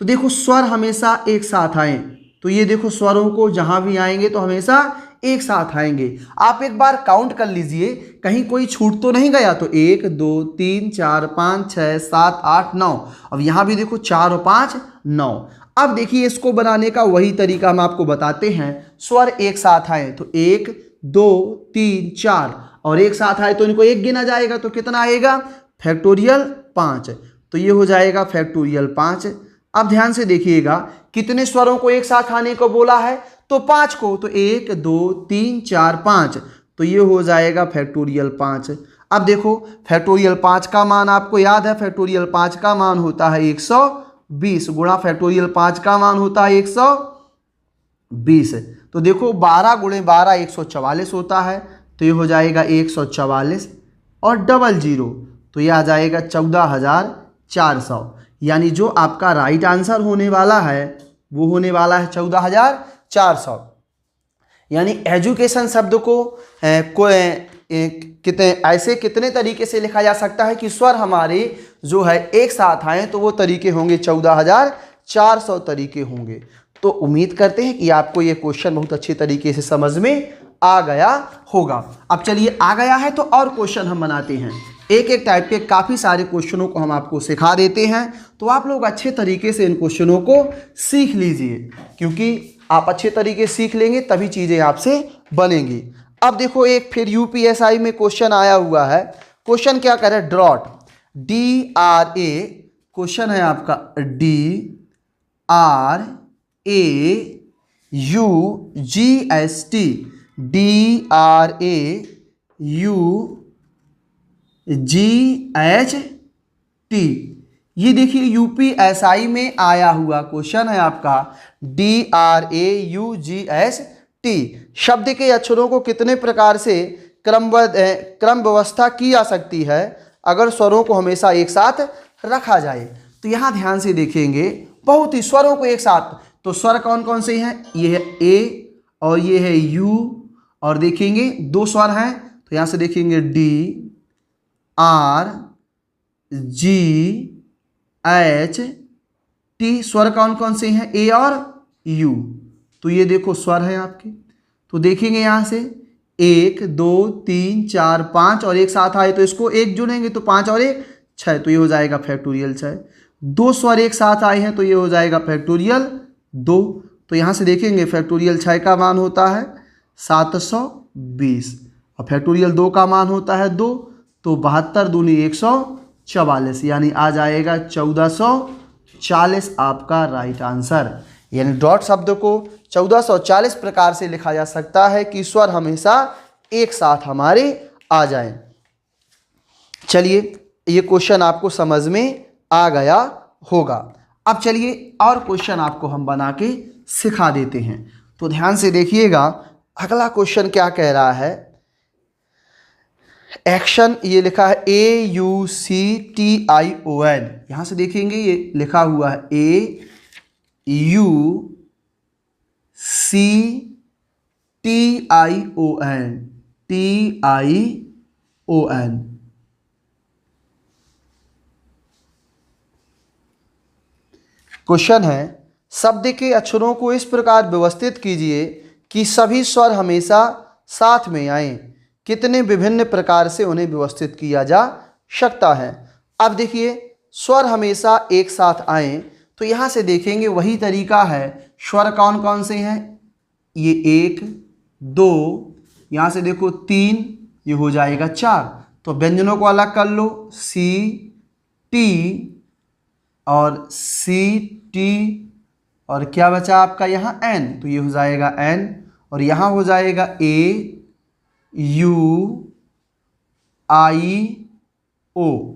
तो देखो स्वर हमेशा एक साथ आए, तो ये देखो स्वरों को जहां भी आएंगे तो हमेशा एक साथ आएंगे। आप एक बार काउंट कर लीजिए कहीं कोई छूट तो नहीं गया। तो 1 2 3 4 5 6 7 8 9, अब यहां भी देखो 4 और 5 9। अब देखिए इसको बनाने का वही तरीका हम आपको बताते हैं। स्वर एक साथ आए तो 1 2 3 4, और एक साथ आए तो इनको एक गिना जाएगा, तो कितना आएगा फैक्टोरियल 5। तो ये हो जाएगा फैक्टोरियल 5। अब ध्यान से देखिएगा कितने स्वरों को एक साथ आने को बोला है, तो 5 को, तो 1 2 3 4 5, तो ये हो जाएगा फैक्टोरियल 5। अब देखो फैक्टोरियल 5 का मान आपको याद है, फैक्टोरियल 5 का मान होता है 120 गुणा फैक्टोरियल 5 का मान होता है 120। तो देखो 12 गुणे 12 144 होता है, तो ये हो जाएगा 144 और डबल जीरो, तो ये आ जाएगा 14,400। यानी जो आपका राइट आंसर होने वाला है वो होने वाला है 14,400। यानी एजुकेशन शब्द को कितने तरीके से लिखा जा सकता है कि स्वर हमारे जो है एक साथ आए, तो वो तरीके होंगे 14,400 तरीके होंगे। तो उम्मीद करते हैं कि आपको ये क्वेश्चन बहुत अच्छे तरीके से समझ में आ गया होगा। अब चलिए आ गया है तो और क्वेश्चन हम बनाते हैं, एक एक टाइप के काफ़ी सारे क्वेश्चनों को हम आपको सिखा देते हैं, तो आप लोग अच्छे तरीके से इन क्वेश्चनों को सीख लीजिए, क्योंकि आप अच्छे तरीके से सीख लेंगे तभी चीज़ें आपसे बनेंगी। अब देखो एक फिर यूपीएसआई में क्वेश्चन आया हुआ है। क्वेश्चन क्या कर रहा है, ड्रॉट, DRA, क्वेश्चन है आपका DRAUGST, DRAUGHT। ये देखिए यूपीएसआई में आया हुआ क्वेश्चन है आपका DRAUGST। शब्द के अक्षरों को कितने प्रकार से क्रम व्यवस्था की जा सकती है अगर स्वरों को हमेशा एक साथ रखा जाए। तो यहाँ ध्यान से देखेंगे, बहुत ही स्वरों को एक साथ, तो स्वर कौन कौन से हैं, ये है ए और ये है यू, और देखेंगे दो स्वर हैं, तो यहाँ से देखेंगे DRGHT। स्वर कौन कौन से हैं, ए और यू, तो ये देखो स्वर है आपके। तो देखेंगे यहाँ से 1 2 3 4 5 और एक साथ आए तो इसको एक जुड़ेंगे तो 5 और 1 6, तो ये हो जाएगा फैक्टोरियल 6। दो स्वर एक साथ आए हैं तो ये हो जाएगा फैक्टोरियल 2। तो यहाँ से देखेंगे फैक्टोरियल 6 का मान होता है 720 और फैक्टोरियल 2 का मान होता है 2, तो 72 दूनी 144, यानी आ जाएगा 1440 आपका राइट आंसर। यानी डॉट शब्द को 1440 प्रकार से लिखा जा सकता है कि स्वर हमेशा एक साथ हमारे आ जाएं। चलिए ये क्वेश्चन आपको समझ में आ गया होगा। अब चलिए और क्वेश्चन आपको हम बना के सिखा देते हैं। तो ध्यान से देखिएगा अगला क्वेश्चन क्या कह रहा है, एक्शन, ये लिखा है AUCTION। यहाँ से देखेंगे ये लिखा हुआ है AUCTION। क्वेश्चन है, शब्द के अक्षरों को इस प्रकार व्यवस्थित कीजिए कि सभी स्वर हमेशा साथ में आएं। कितने विभिन्न प्रकार से उन्हें व्यवस्थित किया जा सकता है। अब देखिए स्वर हमेशा एक साथ आएं, तो यहाँ से देखेंगे वही तरीका है। स्वर कौन कौन से हैं, ये 1 2, यहाँ से देखो 3, ये हो जाएगा 4। तो व्यंजनों को अलग कर लो, सी टी और सी टी, और क्या बचा आपका यहाँ एन, तो ये हो जाएगा एन, और यहाँ हो जाएगा ए यू आई ओ।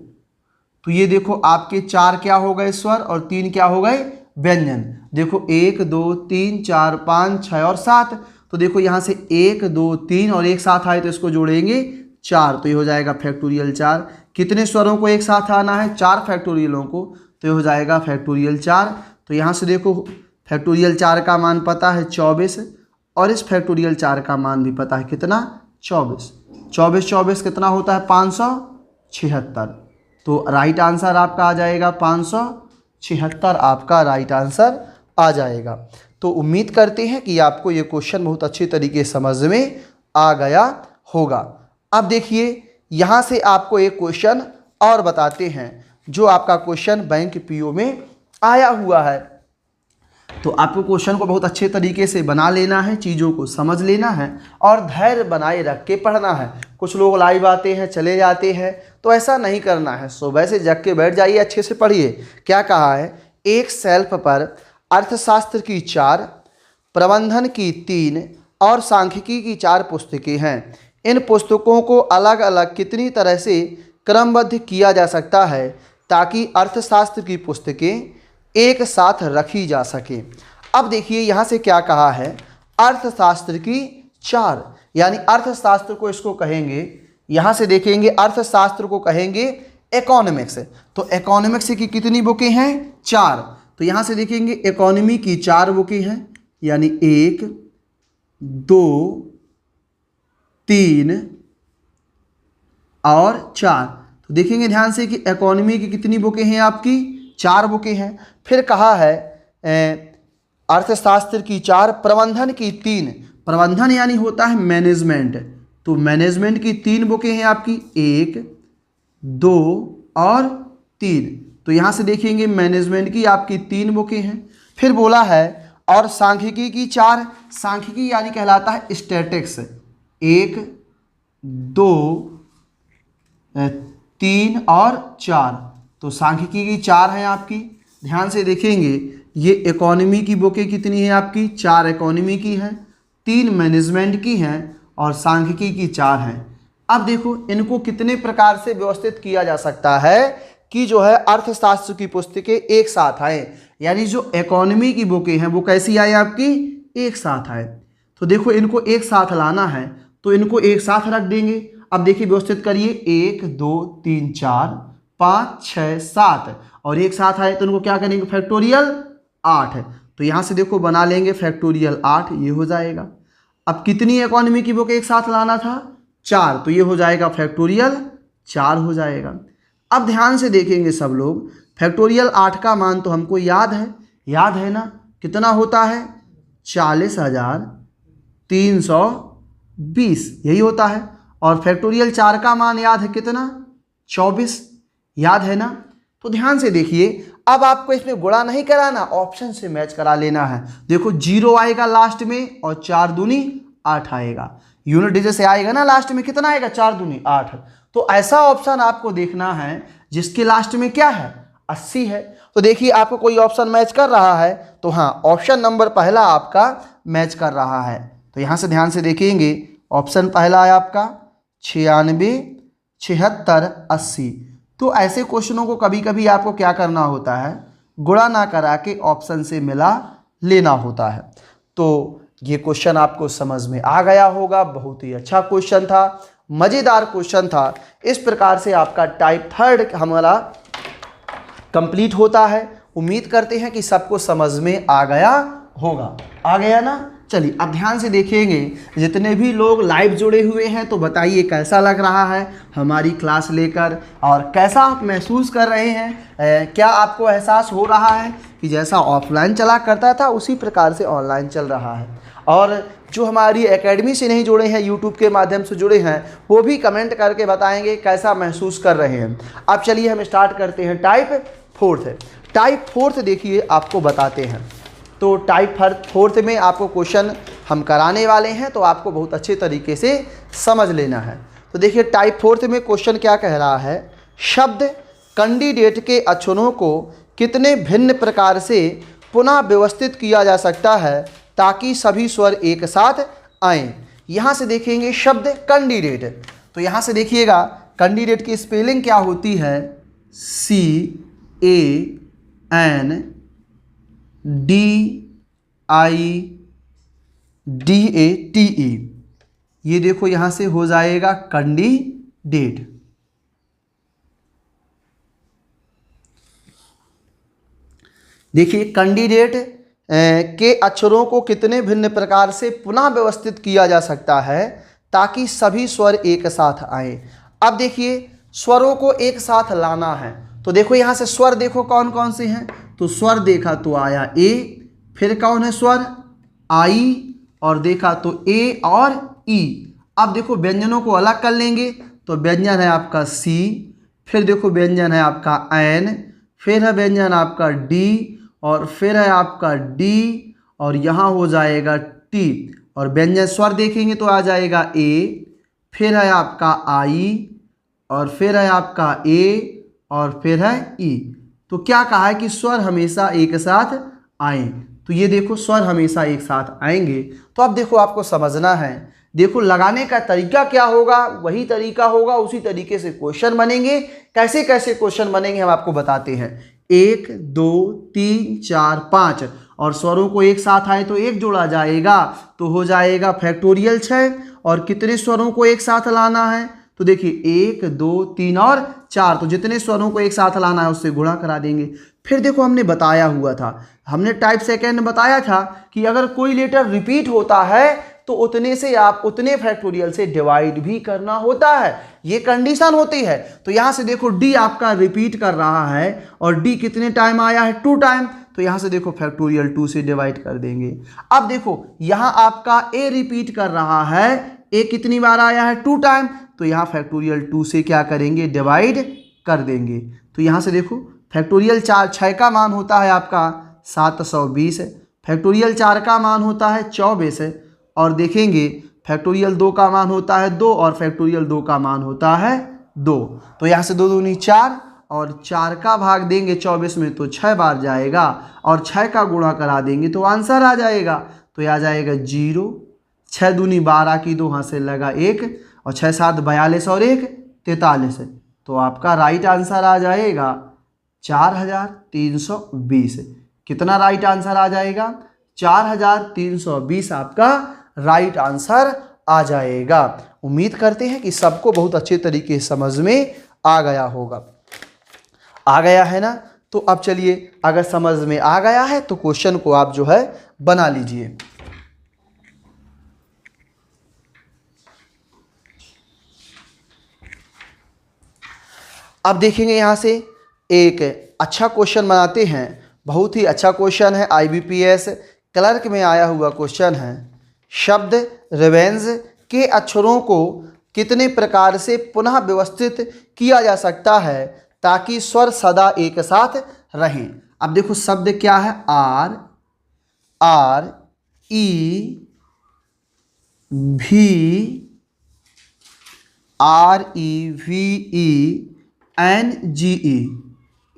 तो ये देखो आपके 4 क्या हो गए स्वर और 3 क्या हो गए व्यंजन। देखो 1 2 3 4 5 6 और 7, तो देखो यहाँ से 1 2 3 और एक साथ आए तो इसको जोड़ेंगे 4, तो ये हो जाएगा फैक्टोरियल 4। कितने स्वरों को एक साथ आना है, 4 फैक्टोरियलों को, तो ये हो जाएगा फैक्टोरियल 4। तो यहाँ से देखो फैक्टोरियल 4 का मान पता है 24 और इस फैक्टोरियल 4 का मान भी पता है कितना, 24। 24 कितना होता है 576। तो राइट आंसर आपका आ जाएगा 576, आपका राइट आंसर आ जाएगा। तो उम्मीद करते हैं कि आपको ये क्वेश्चन बहुत अच्छे तरीके से समझ में आ गया होगा। अब देखिए यहाँ से आपको एक क्वेश्चन और बताते हैं, जो आपका क्वेश्चन बैंक पीओ में आया हुआ है। तो आपको क्वेश्चन को बहुत अच्छे तरीके से बना लेना है, चीज़ों को समझ लेना है और धैर्य बनाए रख के पढ़ना है। कुछ लोग लाइव आते हैं चले जाते हैं, तो ऐसा नहीं करना है। सुबह से जग के बैठ जाइए, अच्छे से पढ़िए। क्या कहा है, एक शेल्फ पर अर्थशास्त्र की 4, प्रबंधन की 3 और सांख्यिकी की 4 पुस्तकें हैं। इन पुस्तकों को अलग अलग कितनी तरह से क्रमबद्ध किया जा सकता है ताकि अर्थशास्त्र की पुस्तकें एक साथ रखी जा सके। अब देखिए यहाँ से क्या कहा है, अर्थशास्त्र की 4, यानी अर्थशास्त्र को इसको कहेंगे, यहाँ से देखेंगे अर्थशास्त्र को कहेंगे इकोनॉमिक्स। तो इकोनॉमिक्स की कितनी बुकें हैं, 4। तो यहाँ से देखेंगे इकोनॉमी की 4 बुकें हैं, यानी 1, 2, 3 और 4। तो देखेंगे ध्यान से कि इकोनॉमी की कितनी बुकें हैं, आपकी 4 बुकें हैं। फिर कहा है अर्थशास्त्र की 4, प्रबंधन की 3, प्रबंधन यानी होता है मैनेजमेंट, तो मैनेजमेंट की 3 बुकें हैं आपकी, 1, 2 और 3। तो यहाँ से देखेंगे मैनेजमेंट की आपकी 3 बुकें हैं। फिर बोला है और सांख्यिकी की 4, सांख्यिकी यानी कहलाता है स्टैटिक्स, 1, 2, 3 और 4। तो सांख्यिकी की 4 है आपकी। ध्यान से देखेंगे ये इकोनॉमी की बुकें कितनी है आपकी, 4 इकोनॉमी की हैं, 3 मैनेजमेंट की हैं और सांख्यिकी की 4 हैं। अब देखो इनको कितने प्रकार से व्यवस्थित किया जा सकता है कि जो है अर्थशास्त्र की पुस्तकें एक साथ आए, यानी जो इकोनॉमी की बुकें हैं वो कैसी आए आपकी, एक साथ आए। तो देखो इनको एक साथ लाना है तो इनको एक साथ रख देंगे। अब देखिए व्यवस्थित करिए, 1, 2, 3, 4, 5, 6, 7 और एक साथ आए तो इनको क्या करेंगे, फैक्टोरियल 8। तो यहाँ से देखो बना लेंगे फैक्टोरियल 8, ये हो जाएगा। अब कितनी इकोनॉमी की बुक एक साथ लाना था, 4, तो ये हो जाएगा फैक्टोरियल 4 हो जाएगा। अब ध्यान से देखेंगे सब लोग, फैक्टोरियल 8 का मान तो हमको याद है ना, कितना होता है, 40,320 यही होता है। और फैक्टोरियल 4 का मान याद है कितना, 24, याद है ना। तो ध्यान से देखिए, अब आपको इसमें गुणा नहीं कराना, ऑप्शन से मैच करा लेना है। देखो 0 आएगा लास्ट में और 4 दूनी 8 आएगा, यूनिट डिजिट से आएगा ना लास्ट में, कितना आएगा, 4 दूनी 8। तो ऐसा ऑप्शन आपको देखना है जिसके लास्ट में क्या है, 80 है। तो देखिए आपको कोई ऑप्शन मैच कर रहा है तो हाँ, ऑप्शन नंबर पहला आपका मैच कर रहा है। तो यहाँ से ध्यान से देखेंगे, ऑप्शन पहला है आपका 96, 76, 80। तो ऐसे क्वेश्चनों को कभी कभी आपको क्या करना होता है, गुणा ना करा के ऑप्शन से मिला लेना होता है। तो ये क्वेश्चन आपको समझ में आ गया होगा, बहुत ही अच्छा क्वेश्चन था, मज़ेदार क्वेश्चन था। इस प्रकार से आपका टाइप 3 हमारा कंप्लीट होता है। उम्मीद करते हैं कि सबको समझ में आ गया होगा, आ गया ना। चलिए अब ध्यान से देखेंगे, जितने भी लोग लाइव जुड़े हुए हैं तो बताइए कैसा लग रहा है हमारी क्लास लेकर, और कैसा आप महसूस कर रहे हैं। क्या आपको एहसास हो रहा है कि जैसा ऑफलाइन चला करता था उसी प्रकार से ऑनलाइन चल रहा है। और जो हमारी एकेडमी से नहीं जुड़े हैं, यूट्यूब के माध्यम से जुड़े हैं, वो भी कमेंट करके बताएंगे कैसा महसूस कर रहे हैं। अब चलिए हम स्टार्ट करते हैं टाइप 4। टाइप 4 देखिए आपको बताते हैं। तो टाइप 4 में आपको क्वेश्चन हम कराने वाले हैं, तो आपको बहुत अच्छे तरीके से समझ लेना है। तो देखिए टाइप 4 में क्वेश्चन क्या कह रहा है, शब्द कैंडिडेट के अक्षरों को कितने भिन्न प्रकार से पुनः व्यवस्थित किया जा सकता है ताकि सभी स्वर एक साथ आएं। यहाँ से देखेंगे शब्द कैंडिडेट, तो यहाँ से देखिएगा कैंडिडेट की स्पेलिंग क्या होती है, CANDIDATE। ये देखो यहाँ से हो जाएगा कैंडिडेट। देखिए कैंडिडेट के अक्षरों को कितने भिन्न प्रकार से पुनः व्यवस्थित किया जा सकता है ताकि सभी स्वर एक साथ आए। अब देखिए स्वरों को एक साथ लाना है, तो देखो यहाँ से स्वर देखो कौन कौन से हैं। तो स्वर देखा तो आया ए, फिर कौन है स्वर, आई, और देखा तो ए और ई। अब देखो व्यंजनों को अलग कर लेंगे, तो व्यंजन है आपका सी, फिर देखो व्यंजन है आपका एन, फिर है व्यंजन आपका डी, और फिर है आपका डी, और यहाँ हो जाएगा टी। और व्यंजन स्वर देखेंगे तो आ जाएगा ए, फिर है आपका आई और फिर है आपका ए और फिर है ई। तो क्या कहा है कि स्वर हमेशा एक साथ आए। तो ये देखो स्वर हमेशा एक साथ आएंगे। तो अब देखो आपको समझना है, देखो लगाने का तरीका क्या होगा, वही तरीका होगा, उसी तरीके से क्वेश्चन बनेंगे। कैसे कैसे क्वेश्चन बनेंगे हम आपको बताते हैं। 1 2 3 4 5 और स्वरों को एक साथ आए तो एक जोड़ा जाएगा तो हो जाएगा फैक्टोरियल 6। और कितने स्वरों को एक साथ लाना है तो देखिए 1 2 3 और 4, तो जितने स्वरों को एक साथ लाना है उससे गुणा करा देंगे। फिर देखो हमने बताया हुआ था, हमने टाइप सेकेंड में बताया था कि अगर कोई लेटर रिपीट होता है तो उतने से आप उतने फैक्टोरियल से डिवाइड भी करना होता है, ये कंडीशन होती है। तो यहां से देखो डी आपका रिपीट कर रहा है और डी कितने टाइम आया है 2 टाइम, तो यहां से देखो फैक्टोरियल 2 से डिवाइड कर देंगे। अब देखो यहां आपका ए रिपीट कर रहा है, ए कितनी बार आया है 2 टाइम, तो यहां फैक्टोरियल 2 से क्या करेंगे डिवाइड कर देंगे। तो यहां से देखो फैक्टोरियल 6 का मान होता है आपका 720, फैक्टोरियल 4 का मान होता है 24 और देखेंगे फैक्टोरियल 2 का मान होता है 2 और फैक्टोरियल 2 का मान होता है 2। तो यहाँ से 2 दूनी 4 और 4 का भाग देंगे 24 में तो 6 बार जाएगा और 6 का गुणा करा देंगे तो आंसर आ जाएगा। तो यह आ जाएगा 0, 6 दूनी 12 की 2 हाथ से लगा 1 और 6 7 42 और 1 43। तो आपका राइट आंसर आ जाएगा 4320। कितना राइट आंसर आ जाएगा 4320 आपका राइट आंसर आ जाएगा। उम्मीद करते हैं कि सबको बहुत अच्छे तरीके से समझ में आ गया होगा। आ गया है ना? तो अब चलिए, अगर समझ में आ गया है तो क्वेश्चन को आप जो है बना लीजिए। अब देखेंगे यहां से एक अच्छा क्वेश्चन बनाते हैं। बहुत ही अच्छा क्वेश्चन है, IBPS क्लर्क में आया हुआ क्वेश्चन है। शब्द रिवेंज के अक्षरों को कितने प्रकार से पुनः व्यवस्थित किया जा सकता है ताकि स्वर सदा एक साथ रहें। अब देखो शब्द क्या है, आर आर ई भी REVENGE,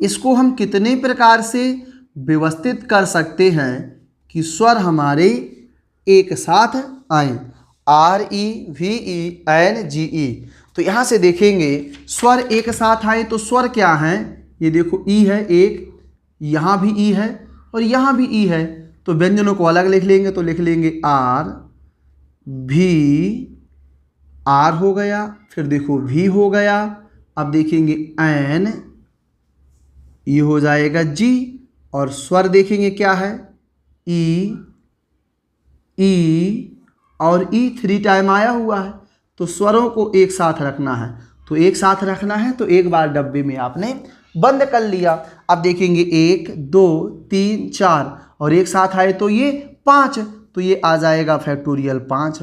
इसको हम कितने प्रकार से व्यवस्थित कर सकते हैं कि स्वर हमारे एक साथ आए। REVENGE, तो यहाँ से देखेंगे स्वर एक साथ आए तो स्वर क्या हैं, ये देखो ई है एक, यहाँ भी ई है और यहाँ भी ई है, तो व्यंजनों को अलग लिख लेंगे तो लिख लेंगे आर भी, आर हो गया, फिर देखो भी हो गया, अब देखेंगे एन, ये हो जाएगा जी, और स्वर देखेंगे क्या है ई, ई और ई 3 टाइम आया हुआ है, तो स्वरों को एक साथ रखना है। तो एक साथ रखना है तो एक बार डब्बे में आपने बंद कर लिया। अब देखेंगे 1 2 3 4 और एक साथ आए तो ये 5, तो ये आ जाएगा फैक्टोरियल 5।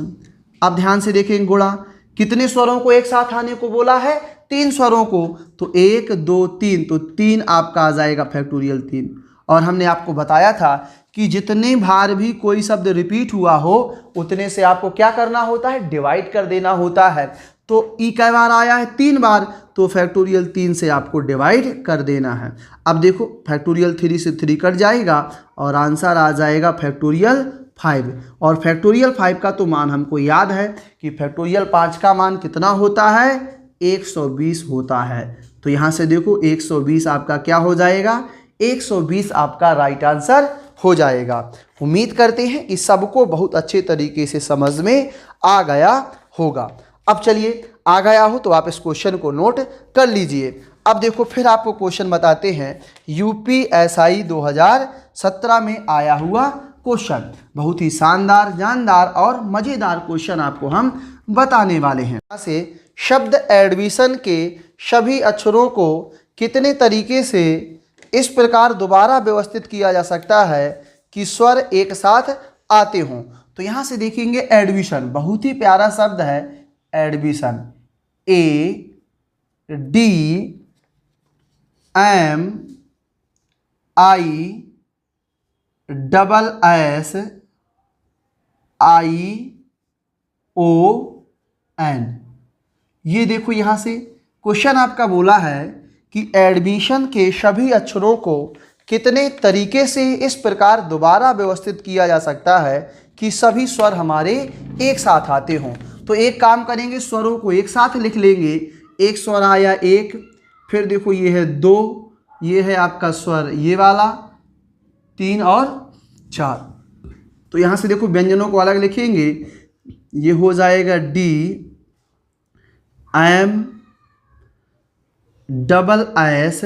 अब ध्यान से देखेंगे गुणा, कितने स्वरों को एक साथ आने को बोला है 3 स्वरों को, तो 1 2 3, तो 3 आपका आ जाएगा फैक्टोरियल 3। और हमने आपको बताया था कि जितने बार भी कोई शब्द रिपीट हुआ हो उतने से आपको क्या करना होता है, डिवाइड कर देना होता है। तो ई कई बार आया है 3 बार, तो फैक्टोरियल 3 से आपको डिवाइड कर देना है। अब देखो फैक्टोरियल 3 से 3 कट जाएगा और आंसर आ जाएगा फैक्टोरियल 5। और फैक्टोरियल 5 का तो मान हमको याद है कि फैक्टोरियल 5 का मान कितना होता है 120 होता है। तो यहाँ से देखो 120 आपका क्या हो जाएगा, 120 आपका राइट आंसर हो जाएगा। उम्मीद करते हैं कि सबको बहुत अच्छे तरीके से समझ में आ गया होगा। अब चलिए, आ गया हो तो आप इस क्वेश्चन को नोट कर लीजिए। अब देखो फिर आपको क्वेश्चन बताते हैं, UPSI 2017 में आया हुआ क्वेश्चन, बहुत ही शानदार, जानदार और मज़ेदार क्वेश्चन आपको हम बताने वाले हैं। यहाँ से शब्द एडविशन के सभी अक्षरों को कितने तरीके से इस प्रकार दोबारा व्यवस्थित किया जा सकता है कि स्वर एक साथ आते हों। तो यहाँ से देखेंगे एडविशन, बहुत ही प्यारा शब्द है एडविशन, ADMISSION। ये देखो यहाँ से क्वेश्चन आपका बोला है कि एडमिशन के सभी अक्षरों को कितने तरीके से इस प्रकार दोबारा व्यवस्थित किया जा सकता है कि सभी स्वर हमारे एक साथ आते हों। तो एक काम करेंगे, स्वरों को एक साथ लिख लेंगे। एक स्वर आया एक, फिर देखो ये है दो, ये है आपका स्वर ये वाला, तीन और चार। तो यहाँ से देखो व्यंजनों को अलग लिखेंगे। ये हो जाएगा D M double S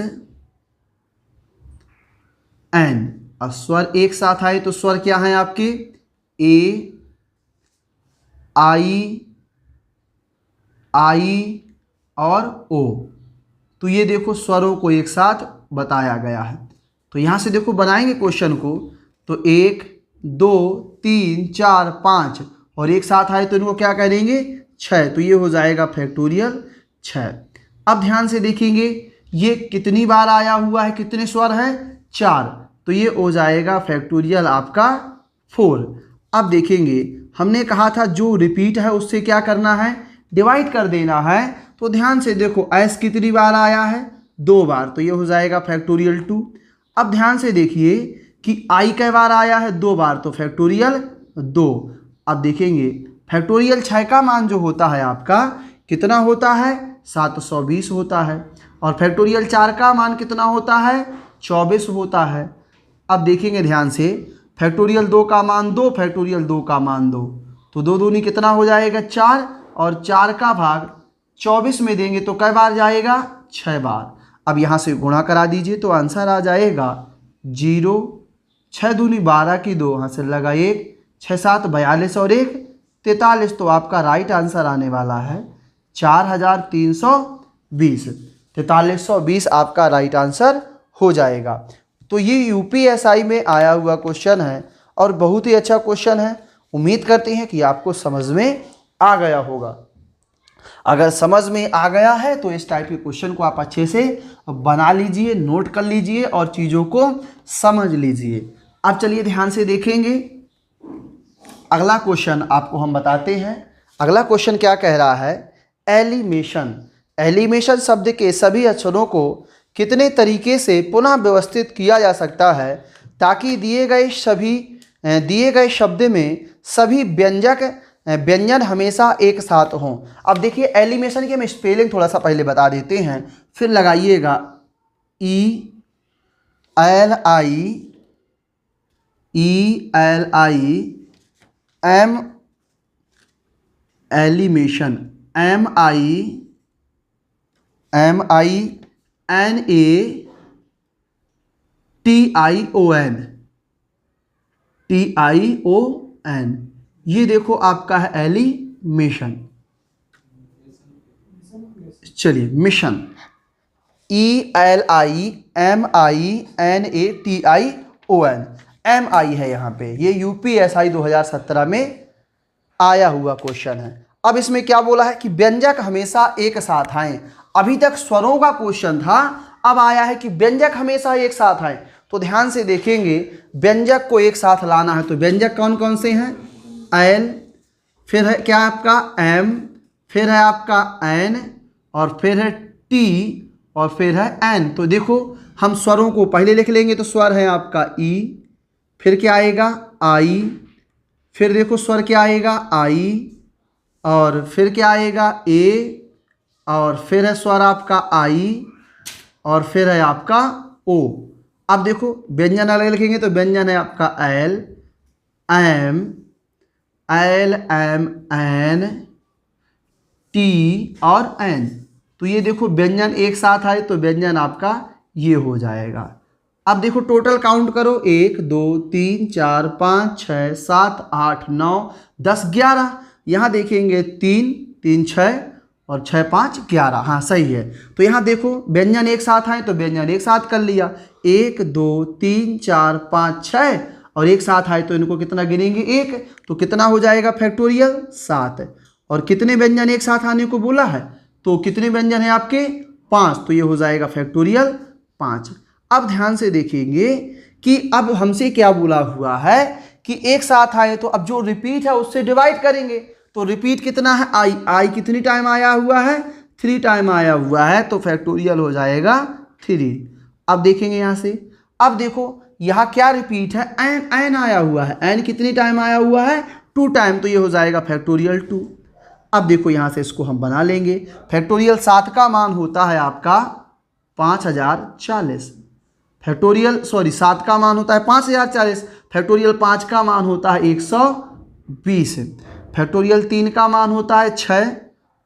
N. अब स्वर एक साथ आए तो स्वर क्या है आपके, ए आई और ओ। तो ये देखो स्वरों को एक साथ बताया गया है। तो यहाँ से देखो बनाएंगे क्वेश्चन को, तो 1 2 3 4 5 और एक साथ आए तो इनको क्या करेंगे 6। तो ये हो जाएगा फैक्टोरियल 6। अब ध्यान से देखेंगे ये कितनी बार आया हुआ है, कितने स्वर हैं 4। तो ये हो जाएगा फैक्टोरियल आपका 4। अब देखेंगे हमने कहा था जो रिपीट है उससे क्या करना है, डिवाइड कर देना है। तो ध्यान से देखो एस कितनी बार आया है, 2 बार। तो ये हो जाएगा फैक्टोरियल 2। अब ध्यान से देखिए कि आई कै बार आया है, 2 बार। तो फैक्टोरियल 2। अब देखेंगे फैक्टोरियल 6 का मान जो होता है आपका कितना होता है, 720 होता है। और फैक्टोरियल 4 का मान कितना होता है, 24 होता है। अब देखेंगे ध्यान से, फैक्टोरियल 2 का मान 2, फैक्टोरियल 2 का मान 2। तो 2 दूनी कितना हो जाएगा 4, और 4 का भाग 24 में देंगे तो कै बार जाएगा, 6 बार। अब यहाँ से गुणा करा दीजिए तो आंसर आ जाएगा 0, 6 दूनी 12 की 2, यहाँ से लगा 1, 6 7 42 और 1 43। तो आपका राइट आंसर आने वाला है 4320। 4320 आपका राइट आंसर हो जाएगा। तो ये यूपीएसआई में आया हुआ क्वेश्चन है और बहुत ही अच्छा क्वेश्चन है। उम्मीद करते हैं कि आपको समझ में आ गया होगा। अगर समझ में आ गया है तो इस टाइप के क्वेश्चन को आप अच्छे से बना लीजिए, नोट कर लीजिए और चीज़ों को समझ लीजिए। अब चलिए ध्यान से देखेंगे अगला क्वेश्चन आपको हम बताते हैं। अगला क्वेश्चन क्या कह रहा है, एलिमेशन। एलिमेशन शब्द के सभी अक्षरों को कितने तरीके से पुनः व्यवस्थित किया जा सकता है ताकि दिए गए शब्द में सभी व्यंजन हमेशा एक साथ हों। अब देखिए एलिमेशन की हम स्पेलिंग थोड़ा सा पहले बता देते हैं, फिर लगाइएगा ELIM एलिमेशन, MINATION। ये देखो आपका है एलिमेशन। चलिए मिशन, ELIMINATION, MI है यहाँ पे। ये यूपीएसआई 2017 में आया हुआ क्वेश्चन है। अब इसमें क्या बोला है कि व्यंजक हमेशा एक साथ आए। अभी तक स्वरों का क्वेश्चन था, अब आया है कि व्यंजक हमेशा एक साथ आए। तो ध्यान से देखेंगे व्यंजक को एक साथ लाना है तो व्यंजक कौन कौन से हैं, एल, फिर है क्या आपका एम, फिर है आपका एन, और फिर है टी, और फिर है एन। तो देखो हम स्वरों को पहले लिख लेंगे। तो स्वर है आपका ई, फिर क्या आएगा आई, फिर देखो स्वर क्या आएगा आई, और फिर क्या आएगा ए, और फिर है स्वर आपका आई, और फिर है आपका ओ। अब देखो व्यंजन अलग लिखेंगे तो व्यंजन है आपका एल एम एन टी और एन। तो ये देखो व्यंजन एक साथ आए तो व्यंजन आपका ये हो जाएगा। अब देखो टोटल काउंट करो, 1 2 3 4 5 6 7 8 9 10 11। यहाँ देखेंगे 3 3 6 और 6 5 11। हाँ सही है। तो यहाँ देखो व्यंजन एक साथ आए तो व्यंजन एक साथ कर लिया, 1 2 3 4 5 6, और एक साथ आए तो इनको कितना गिनेंगे 1। तो कितना हो जाएगा फैक्टोरियल 7। और कितने व्यंजन एक साथ आने को बोला है, तो कितने व्यंजन है आपके 5। तो ये हो जाएगा फैक्टोरियल 5। अब ध्यान से देखेंगे कि अब हमसे क्या बोला हुआ है कि एक साथ आए तो अब जो रिपीट है उससे डिवाइड करेंगे। तो रिपीट कितना है आई, आई कितनी टाइम आया हुआ है 3 टाइम आया हुआ है, तो फैक्टोरियल हो जाएगा 3। अब देखेंगे यहाँ से, अब देखो यहाँ क्या रिपीट है, एन, एन आया हुआ है, एन कितनी टाइम आया हुआ है 2 टाइम, तो ये हो जाएगा फैक्टोरियल 2। अब देखो यहाँ से इसको हम बना लेंगे, फैक्टोरियल 7 का मान होता है आपका 5040, फैक्टोरियल 7 का मान होता है 5040, फैक्टोरियल 5 का मान होता है 120, फैक्टोरियल 3 का मान होता है 6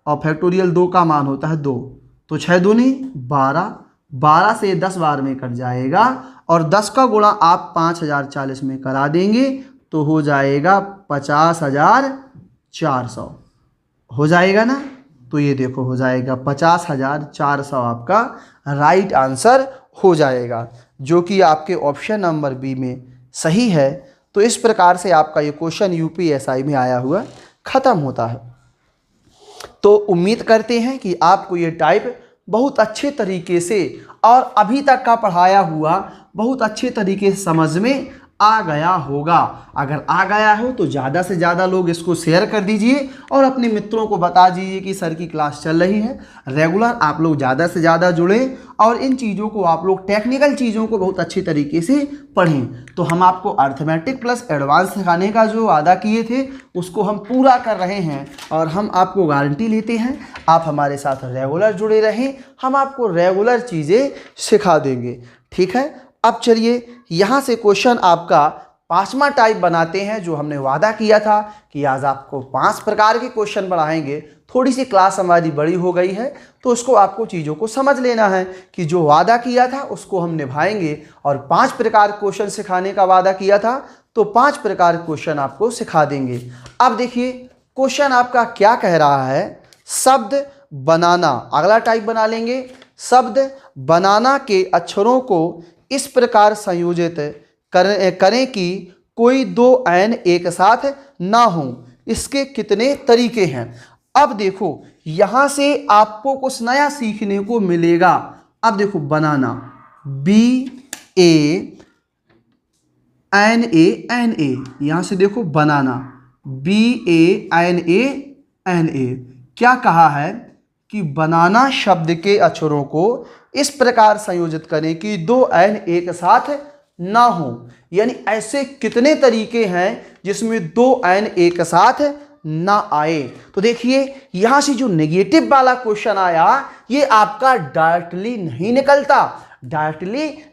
और फैक्टोरियल 2 का मान होता है 2, तो 6 दूनी 12, 12 से 10 बार में कट जाएगा और 10 का गुणा आप 5040 में करा देंगे तो हो जाएगा 50,400 हो जाएगा ना। तो ये देखो हो जाएगा 50,400 आपका राइट आंसर हो जाएगा, जो कि आपके ऑप्शन नंबर बी में सही है। तो इस प्रकार से आपका ये क्वेश्चन यूपीएसआई में आया हुआ ख़त्म होता है। तो उम्मीद करते हैं कि आपको ये टाइप बहुत अच्छे तरीके से और अभी तक का पढ़ाया हुआ बहुत अच्छे तरीके से समझ में आ गया होगा। अगर आ गया हो तो ज़्यादा से ज़्यादा लोग इसको शेयर कर दीजिए और अपने मित्रों को बता दीजिए कि सर की क्लास चल रही है। रेगुलर आप लोग ज़्यादा से ज़्यादा जुड़ें और इन चीज़ों को आप लोग टेक्निकल चीज़ों को बहुत अच्छी तरीके से पढ़ें। तो हम आपको अर्थमेटिक प्लस एडवांस सिखाने का जो वादा किए थे उसको हम पूरा कर रहे हैं और हम आपको गारंटी लेते हैं आप हमारे साथ रेगुलर जुड़े रहें, हम आपको रेगुलर चीज़ें सिखा देंगे। ठीक है, अब चलिए यहाँ से क्वेश्चन आपका 5वां टाइप बनाते हैं, जो हमने वादा किया था कि आज आपको 5 प्रकार के क्वेश्चन पढ़ाएंगे। थोड़ी सी क्लास हमारी बड़ी हो गई है तो उसको आपको चीज़ों को समझ लेना है कि जो वादा किया था उसको हम निभाएंगे और 5 प्रकार क्वेश्चन सिखाने का वादा किया था तो 5 प्रकार क्वेश्चन आपको सिखा देंगे। अब देखिए क्वेश्चन आपका क्या कह रहा है, शब्द बनाना। अगला टाइप बना लेंगे, शब्द बनाना के अक्षरों को इस प्रकार संयोजित करें कि कोई 2 ऐन एक साथ ना हो, इसके कितने तरीके हैं। अब देखो यहाँ से आपको कुछ नया सीखने को मिलेगा। अब देखो बनाना, BANA, यहाँ से देखो बनाना BANA, क्या कहा है कि बनाना शब्द के अक्षरों को इस प्रकार संयोजित करें कि 2 ऐन एक साथ ना हो, यानी ऐसे कितने तरीके हैं जिसमें 2 ऐन एक साथ ना आए। तो देखिए यहां से जो नेगेटिव वाला क्वेश्चन आया ये आपका डायरेक्टली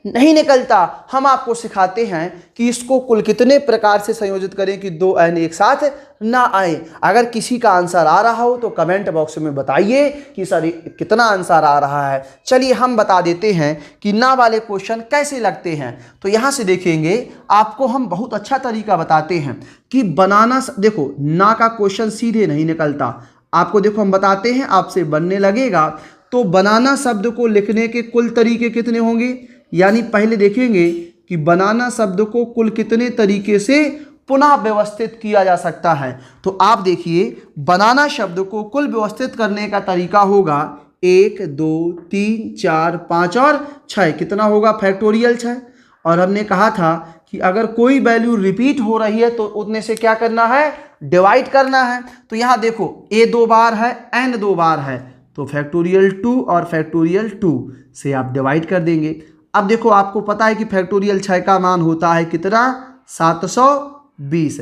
नहीं निकलता। हम आपको सिखाते हैं कि इसको कुल कितने प्रकार से संयोजित करें कि 2 ऐन एक साथ ना आए। अगर किसी का आंसर आ रहा हो तो कमेंट बॉक्स में बताइए कि सर कितना आंसर आ रहा है। चलिए हम बता देते हैं कि ना वाले क्वेश्चन कैसे लगते हैं। तो यहाँ से देखेंगे आपको हम बहुत अच्छा तरीका बताते हैं कि बनाना, देखो ना का क्वेश्चन सीधे नहीं निकलता। आपको देखो हम बताते हैं, आपसे बनने लगेगा। तो बनाना शब्द को लिखने के कुल तरीके कितने होंगे, यानी पहले देखेंगे कि बनाना शब्द को कुल कितने तरीके से पुनः व्यवस्थित किया जा सकता है। तो आप देखिए बनाना शब्द को कुल व्यवस्थित करने का तरीका होगा 1 2 3 4 5 और 6, कितना होगा फैक्टोरियल 6। और हमने कहा था कि अगर कोई वैल्यू रिपीट हो रही है तो उतने से क्या करना है, डिवाइड करना है। तो यहाँ देखो A 2 बार है, N 2 बार है, तो फैक्टोरियल 2 और फैक्टोरियल 2 से आप डिवाइड कर देंगे। अब देखो आपको पता है कि फैक्टोरियल 6 का मान होता है कितना, 720,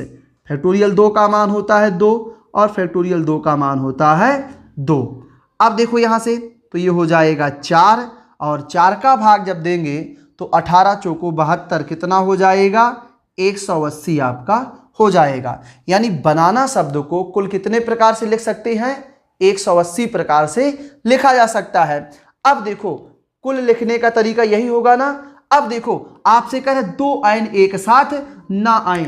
फैक्टोरियल 2 का मान होता है 2 और फैक्टोरियल 2 का मान होता है 2। अब देखो यहाँ से तो ये हो जाएगा 4 और 4 का भाग जब देंगे तो 18 चौको 72, कितना हो जाएगा 180 आपका हो जाएगा। यानी बनाना शब्द को कुल कितने प्रकार से लिख सकते हैं, 180 प्रकार से लिखा जा सकता है। अब देखो कुल लिखने का तरीका यही होगा ना। अब देखो आपसे कह रहे 2 ऐन एक साथ ना आए,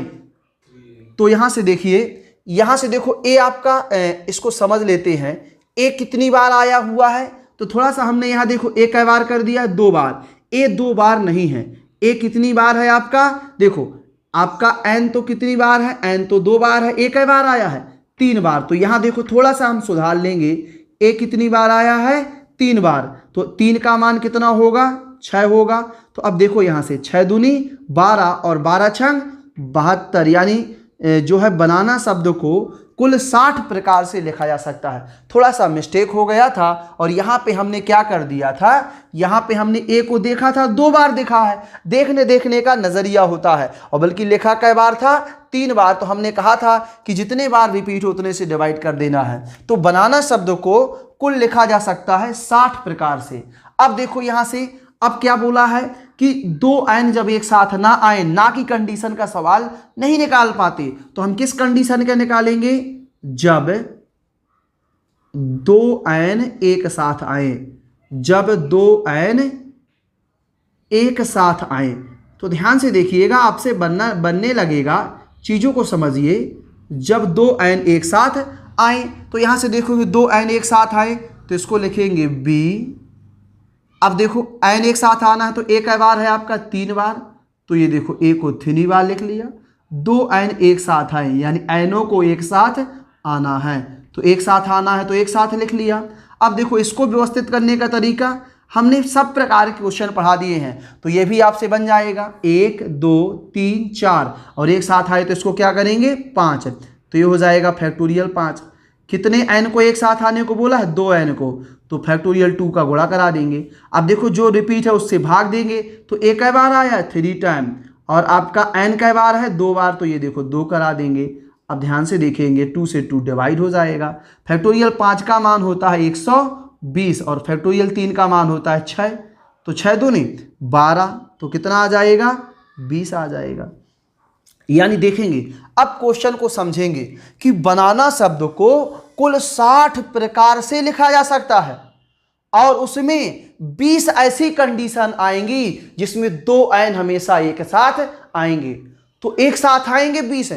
तो यहां से देखिए, यहां से देखो ए आपका इसको समझ लेते हैं, ए कितनी बार आया हुआ है। तो थोड़ा सा हमने यहां देखो ए कई बार कर दिया है, 2 बार। ए 2 बार नहीं है, ए कितनी बार है आपका, देखो आपका एन तो कितनी बार है, एन तो 2 बार है, ए कई बार आया है 3 बार। तो यहां देखो थोड़ा सा हम सुधार लेंगे, ए कितनी बार आया है 3 बार, तो 3 का मान कितना होगा 6 होगा। तो अब देखो यहां से 6 दूनी 12 और 12 छंग 72, यानी जो है बनाना शब्द को कुल 60 प्रकार से लिखा जा सकता है। थोड़ा सा मिस्टेक हो गया था और यहाँ पे हमने क्या कर दिया था, यहाँ पे हमने ए को देखा था 2 बार देखा है। देखने का नजरिया होता है, और बल्कि लिखा कई बार था, 3 बार। तो हमने कहा था कि जितने बार रिपीट हो उतने से डिवाइड कर देना है। तो बनाना शब्द को कुल लिखा जा सकता है 60 प्रकार से। अब देखो यहाँ से, अब क्या बोला है कि 2 n जब एक साथ ना आए, ना की कंडीशन का सवाल नहीं निकाल पाते, तो हम किस कंडीशन का निकालेंगे, जब 2 n एक साथ आए, जब 2 n एक साथ आए। तो ध्यान से देखिएगा, आपसे बनने लगेगा, चीजों को समझिए। जब 2 n एक साथ आए, तो यहां से देखो 2 n एक साथ आए तो इसको लिखेंगे b। अब देखो n एक साथ आना है तो a कै बार है आपका 3 बार, तो ये देखो a को 3 बार लिख लिया। 2 n एक साथ आए यानी nओं को एक साथ आना है, तो एक साथ आना है तो एक साथ लिख लिया। अब देखो इसको व्यवस्थित करने का तरीका, हमने सब प्रकार के क्वेश्चन पढ़ा दिए हैं, तो ये भी आपसे बन जाएगा 1 2 3 4, और एक साथ आए तो इसको क्या करेंगे 5, तो ये हो जाएगा फैक्टोरियल 5। कितने n को एक साथ आने को बोला है, 2 n को, तो फैक्टोरियल 2 का गुणा करा देंगे। अब देखो जो रिपीट है उससे भाग देंगे, तो एक कै बार आया है 3 टाइम, और आपका n कै बार है 2 बार, तो ये देखो 2 करा देंगे। अब ध्यान से देखेंगे 2 से 2 डिवाइड हो जाएगा। फैक्टोरियल 5 का मान होता है 120 और फैक्टोरियल 3 का मान होता है 6, तो 6 दूनी 12, तो कितना आ जाएगा 20 आ जाएगा। यानी देखेंगे, अब क्वेश्चन को समझेंगे कि बनाना शब्द को कुल 60 प्रकार से लिखा जा सकता है, और उसमें 20 ऐसी कंडीशन आएंगी जिसमें 2 n हमेशा एक साथ आएंगे। तो एक साथ आएंगे 20,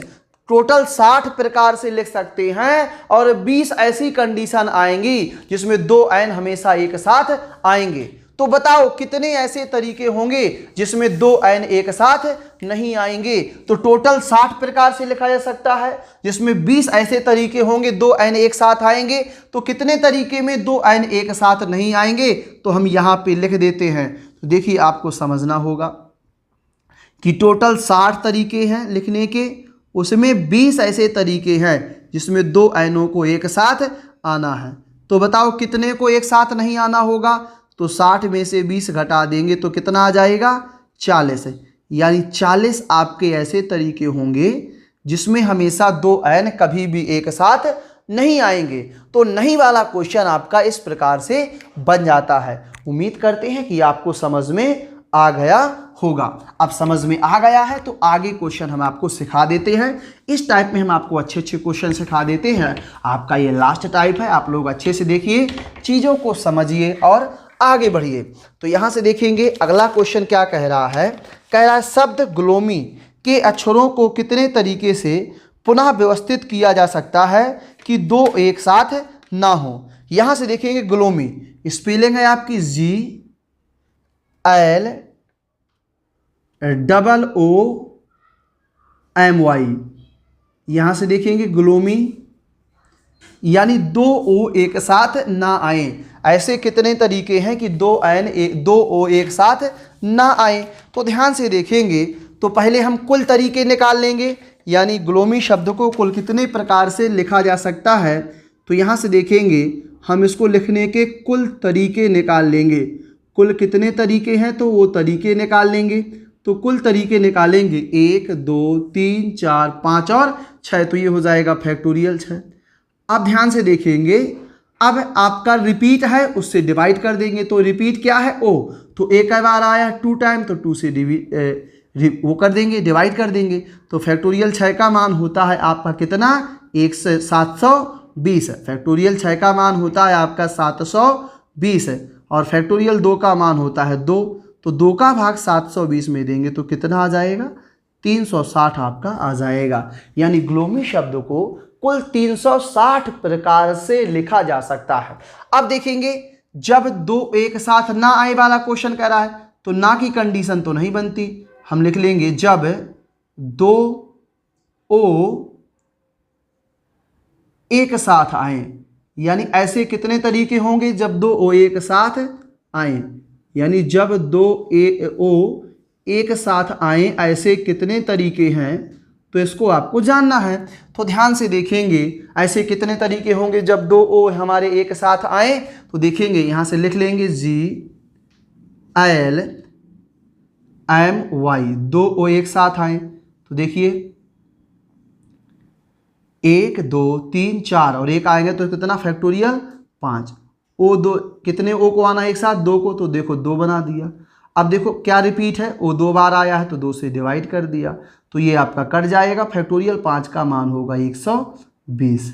टोटल 60 प्रकार से लिख सकते हैं, और 20 ऐसी कंडीशन आएंगी जिसमें 2 n हमेशा एक साथ आएंगे। तो बताओ कितने ऐसे तरीके होंगे जिसमें 2 n एक साथ नहीं आएंगे। तो टोटल 60 प्रकार से लिखा जा सकता है, जिसमें 20 ऐसे तरीके होंगे 2 n एक साथ आएंगे। तो कितने तरीके में 2 n एक साथ नहीं आएंगे, तो हम यहाँ पे लिख देते हैं। तो देखिए आपको समझना होगा कि टोटल 60 तरीके हैं लिखने के, उसमें 20 ऐसे तरीके हैं जिसमें 2 nओं को एक साथ आना है। तो बताओ कितने को एक साथ नहीं आना होगा, तो 60 में से 20 घटा देंगे तो कितना आ जाएगा 40, यानी 40 आपके ऐसे तरीके होंगे जिसमें हमेशा 2 n कभी भी एक साथ नहीं आएंगे। तो नहीं वाला क्वेश्चन आपका इस प्रकार से बन जाता है। उम्मीद करते हैं कि आपको समझ में आ गया होगा। अब समझ में आ गया है तो आगे क्वेश्चन हम आपको सिखा देते हैं। इस टाइप में हम आपको अच्छे क्वेश्चन सिखा देते हैं। आपका ये लास्ट टाइप है, आप लोग अच्छे से देखिए, चीज़ों को समझिए और आगे बढ़िए। तो यहाँ से देखेंगे अगला क्वेश्चन क्या कह रहा है। कह रहा है शब्द ग्लोमी के अक्षरों को कितने तरीके से पुनः व्यवस्थित किया जा सकता है कि 2 एक साथ ना हो। यहाँ से देखेंगे ग्लोमी, स्पेलिंग है आपकी GLOOMY। यहाँ से देखेंगे ग्लोमी यानी 2 ओ एक साथ ना आए। ऐसे कितने तरीके हैं कि 2 ओ एक साथ ना आए। तो ध्यान से देखेंगे, तो पहले हम कुल तरीके निकाल लेंगे, यानी ग्लोमी शब्द को कुल कितने प्रकार से लिखा जा सकता है। तो यहाँ से देखेंगे हम इसको लिखने के कुल तरीके निकाल लेंगे। कुल कितने तरीके हैं तो वो तरीके निकाल लेंगे। तो कुल तरीके निकालेंगे 1 2 3 4 5 और 6, तो ये हो जाएगा फैक्टोरियल 6। अब ध्यान से देखेंगे, अब आपका रिपीट है उससे डिवाइड कर देंगे। तो रिपीट क्या है ओ, तो एक बार आया 2 टाइम, तो 2 से वो कर देंगे, डिवाइड कर देंगे। तो फैक्टोरियल 6 का मान होता है आपका कितना 720। फैक्टोरियल 6 का मान होता है आपका 720 और फैक्टोरियल 2 का मान होता है 2। तो 2 का भाग 720 में देंगे तो कितना आ जाएगा 360 आपका आ जाएगा। यानी ग्लोमी शब्द को कुल 360 प्रकार से लिखा जा सकता है। अब देखेंगे जब 2 एक साथ ना आए वाला क्वेश्चन कह रहा है, तो ना की कंडीशन तो नहीं बनती। हम लिख लेंगे जब 2 ओ एक साथ आए, यानी ऐसे कितने तरीके होंगे जब 2 ओ एक साथ आए, यानी जब 2 ओ एक साथ आए ऐसे कितने तरीके हैं तो इसको आपको जानना है। तो ध्यान से देखेंगे ऐसे कितने तरीके होंगे जब दो ओ हमारे एक साथ आए। तो देखेंगे यहाँ से लिख लेंगे GLMY, दो ओ एक साथ आए तो देखिए 1 2 3 4 और एक आएंगे तो कितना फैक्टोरियल 5। ओ दो कितने ओ को आना है एक साथ, 2 को, तो देखो 2 बना दिया। अब देखो क्या रिपीट है, ओ 2 बार आया है तो 2 से डिवाइड कर दिया तो ये आपका कट जाएगा। फैक्टोरियल 5 का मान होगा 120।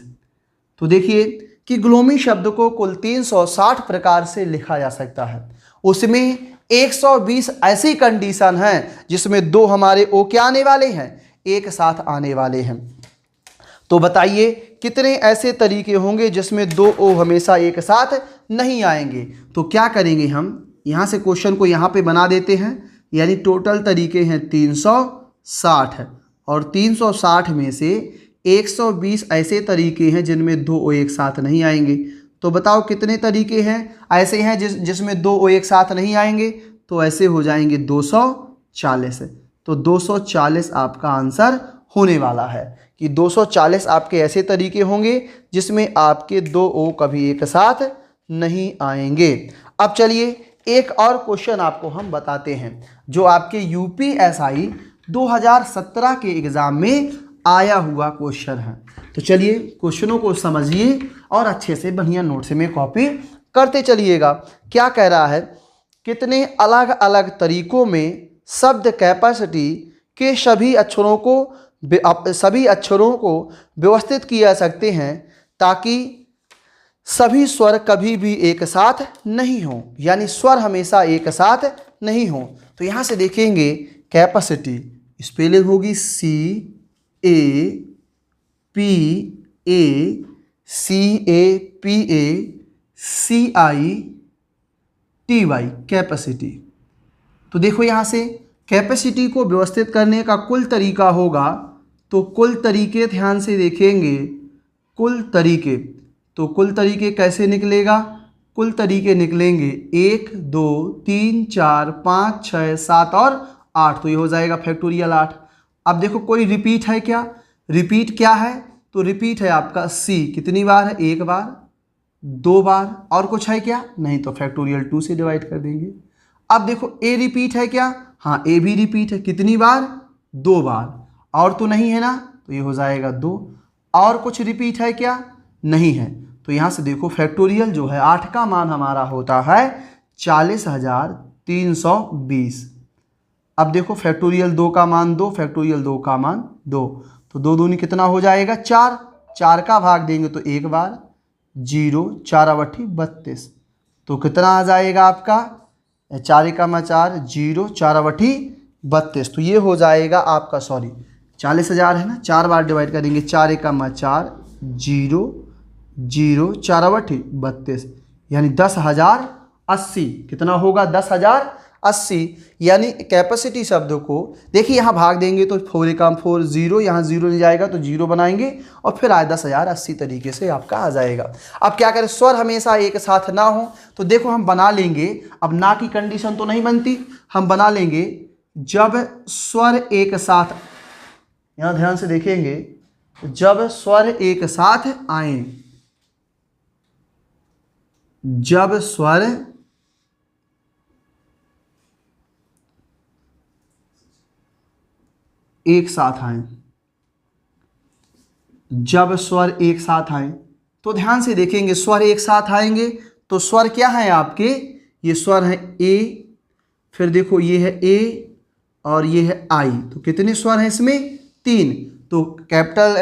तो देखिए कि ग्लोमी शब्द को कुल 360 प्रकार से लिखा जा सकता है, उसमें 120 ऐसी कंडीशन है जिसमें दो हमारे ओ क्या आने वाले हैं, एक साथ आने वाले हैं। तो बताइए कितने ऐसे तरीके होंगे जिसमें दो ओ हमेशा एक साथ नहीं आएंगे। तो क्या करेंगे, हम यहाँ से क्वेश्चन को यहाँ पे बना देते हैं, यानी टोटल तरीके हैं 360 है और 360 में से 120 ऐसे तरीके हैं जिनमें दो ओ एक साथ नहीं आएंगे। तो बताओ कितने तरीके हैं ऐसे हैं जिसमें दो ओ एक साथ नहीं आएंगे। तो ऐसे हो जाएंगे 240। तो 240 आपका आंसर होने वाला है कि 240 आपके ऐसे तरीके होंगे जिसमें आपके दो ओ कभी एक साथ नहीं आएंगे। अब चलिए एक और क्वेश्चन आपको हम बताते हैं जो आपके यूपीएसआई 2017 के एग्ज़ाम में आया हुआ क्वेश्चन है। तो चलिए क्वेश्चनों को समझिए और अच्छे से बढ़िया नोट्स में कॉपी करते चलिएगा। क्या कह रहा है, कितने अलग अलग तरीकों में शब्द कैपेसिटी के सभी अक्षरों को व्यवस्थित किया जा सकते हैं ताकि सभी स्वर कभी भी एक साथ नहीं हो, यानी स्वर हमेशा एक साथ नहीं हो। तो यहाँ से देखेंगे कैपेसिटी स्पेलिंग होगी CAPACAPACITY कैपेसिटी। तो देखो यहाँ से कैपेसिटी को व्यवस्थित करने का कुल तरीका होगा, तो कुल तरीके ध्यान से देखेंगे, कुल तरीके, तो कुल तरीके कैसे निकलेगा, कुल तरीके निकलेंगे 1 2 3 4 5 6 7 और 8, तो ये हो जाएगा फैक्टोरियल 8। अब देखो कोई रिपीट है क्या, रिपीट क्या है, तो रिपीट है आपका सी, कितनी बार है, 1 बार 2 बार, और कुछ है क्या, नहीं, तो फैक्टोरियल 2 से डिवाइड कर देंगे। अब देखो ए रिपीट है क्या, हाँ ए भी रिपीट है, कितनी बार, 2 बार, और तो नहीं है ना, तो ये हो जाएगा 2। और कुछ रिपीट है क्या, नहीं है, तो यहाँ से देखो फैक्टोरियल जो है 8 का मान हमारा होता है 40,320। अब देखो फैक्टोरियल 2 का मान 2, फैक्टोरियल 2 का मान 2, तो 2 दूनी कितना हो जाएगा 4, 4 का भाग देंगे तो 1 बार, 0 4 अवठी 32, तो कितना आ जाएगा आपका 4 का मा 4, 0 4 अवठी 32, तो ये हो जाएगा आपका 40,000 है ना, 4 बार डिवाइड करेंगे, 4 का मा 4, 0 0 4 अवठी 32, यानी 10,080, कितना होगा 10,080। यानी कैपेसिटी शब्द को देखिए यहाँ भाग देंगे तो 4 का 4, 0 यहाँ 0 नहीं जाएगा तो 0 बनाएंगे और फिर आए 10,080 तरीके से आपका आ जाएगा। अब क्या करें, स्वर हमेशा एक साथ ना हो, तो देखो हम बना लेंगे, अब ना की कंडीशन तो नहीं बनती, हम बना लेंगे जब स्वर एक साथ, यहाँ ध्यान से देखेंगे, जब स्वर एक साथ आए, जब स्वर एक साथ आए, जब स्वर एक साथ आए, तो ध्यान से देखेंगे स्वर एक साथ आएंगे तो स्वर क्या है आपके, ये स्वर है ए, फिर देखो ये है ए और ये है आई, तो कितने स्वर हैं इसमें 3, तो कैपिटल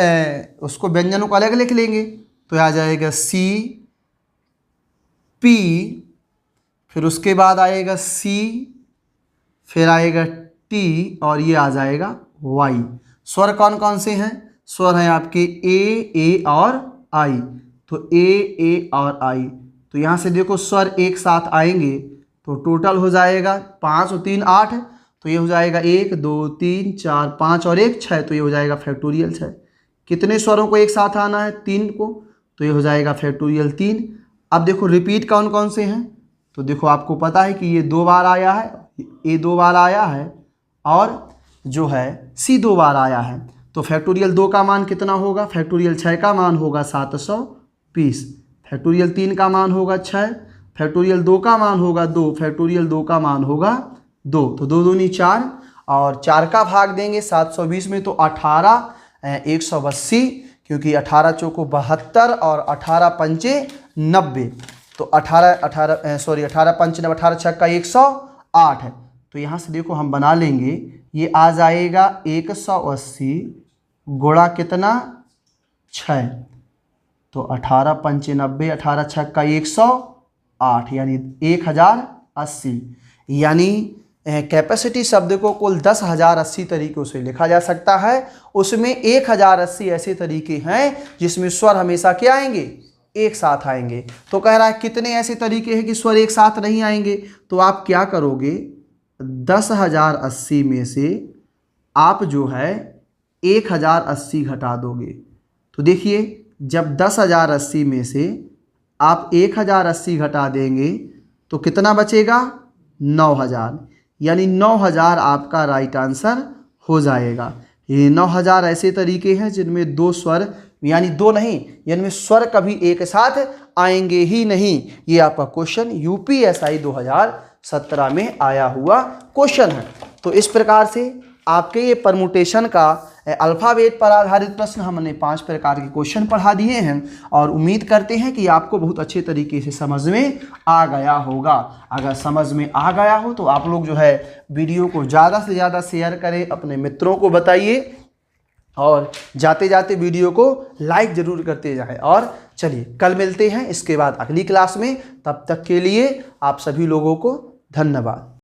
उसको व्यंजनों को अलग लिख लेंगे, तो आ जाएगा सी पी, फिर उसके बाद आएगा सी, फिर आएगा टी और ये आ जाएगा वाई। स्वर कौन कौन से हैं, स्वर हैं आपके ए और आई, तो ए और आई, तो यहाँ से देखो स्वर एक साथ आएंगे तो टोटल हो जाएगा 5 और 3 8, तो ये हो जाएगा 1 2 3 4 5 और 1 6, तो ये हो जाएगा फैक्टोरियल 6। कितने स्वरों को एक साथ आना है 3 को, तो ये हो जाएगा फैक्टोरियल 3। अब देखो रिपीट कौन कौन से हैं, तो देखो आपको पता है कि ये 2 बार आया है, ए 2 बार आया है और जो है सी 2 बार आया है, तो फैक्टोरियल 2 का मान कितना होगा, फैक्टोरियल 6 का मान होगा 720, फैक्टोरियल 3 का मान होगा 6, फैक्टोरियल 2 का मान होगा 2, फैक्टोरियल 2 का मान होगा 2, तो 2 दूनी 4 और 4 का भाग देंगे 720 में तो 18 180, क्योंकि 18 चौको 72 और 18 पंचे 90, तो 18 पंच 18 छक्का का 108 है। तो यहाँ से देखो हम बना लेंगे, ये आ जाएगा 180 गुणा कितना 6, तो 18 पंचे 90, 18 छक्का 108 यानी 1080। यानी कैपेसिटी शब्द को कुल 10,080 तरीकों से लिखा जा सकता है। उसमें 1080 ऐसे तरीके हैं जिसमें स्वर हमेशा क्या आएंगे, एक साथ आएंगे। तो कह रहा है कितने ऐसे तरीके हैं कि स्वर एक साथ नहीं आएंगे, तो आप क्या करोगे, 10,080 में से आप जो है 1,080 घटा दोगे। तो देखिए जब 10,080 में से आप 1,080 घटा देंगे तो कितना बचेगा, 9,000, यानी 9,000 आपका राइट आंसर हो जाएगा। ये 9,000 ऐसे तरीके हैं जिनमें 2 स्वर, यानी 2 नहीं, इनमें स्वर कभी एक साथ आएंगे ही नहीं। ये आपका क्वेश्चन यूपीएसआई 2017 में आया हुआ क्वेश्चन है। तो इस प्रकार से आपके ये परमुटेशन का अल्फ़ाबेट पर आधारित प्रश्न हमने 5 प्रकार के क्वेश्चन पढ़ा दिए हैं और उम्मीद करते हैं कि आपको बहुत अच्छे तरीके से समझ में आ गया होगा। अगर समझ में आ गया हो तो आप लोग जो है वीडियो को ज़्यादा से ज़्यादा शेयर करें, अपने मित्रों को बताइए और जाते जाते वीडियो को लाइक ज़रूर करते जाएं। और चलिए कल मिलते हैं इसके बाद अगली क्लास में, तब तक के लिए आप सभी लोगों को धन्यवाद।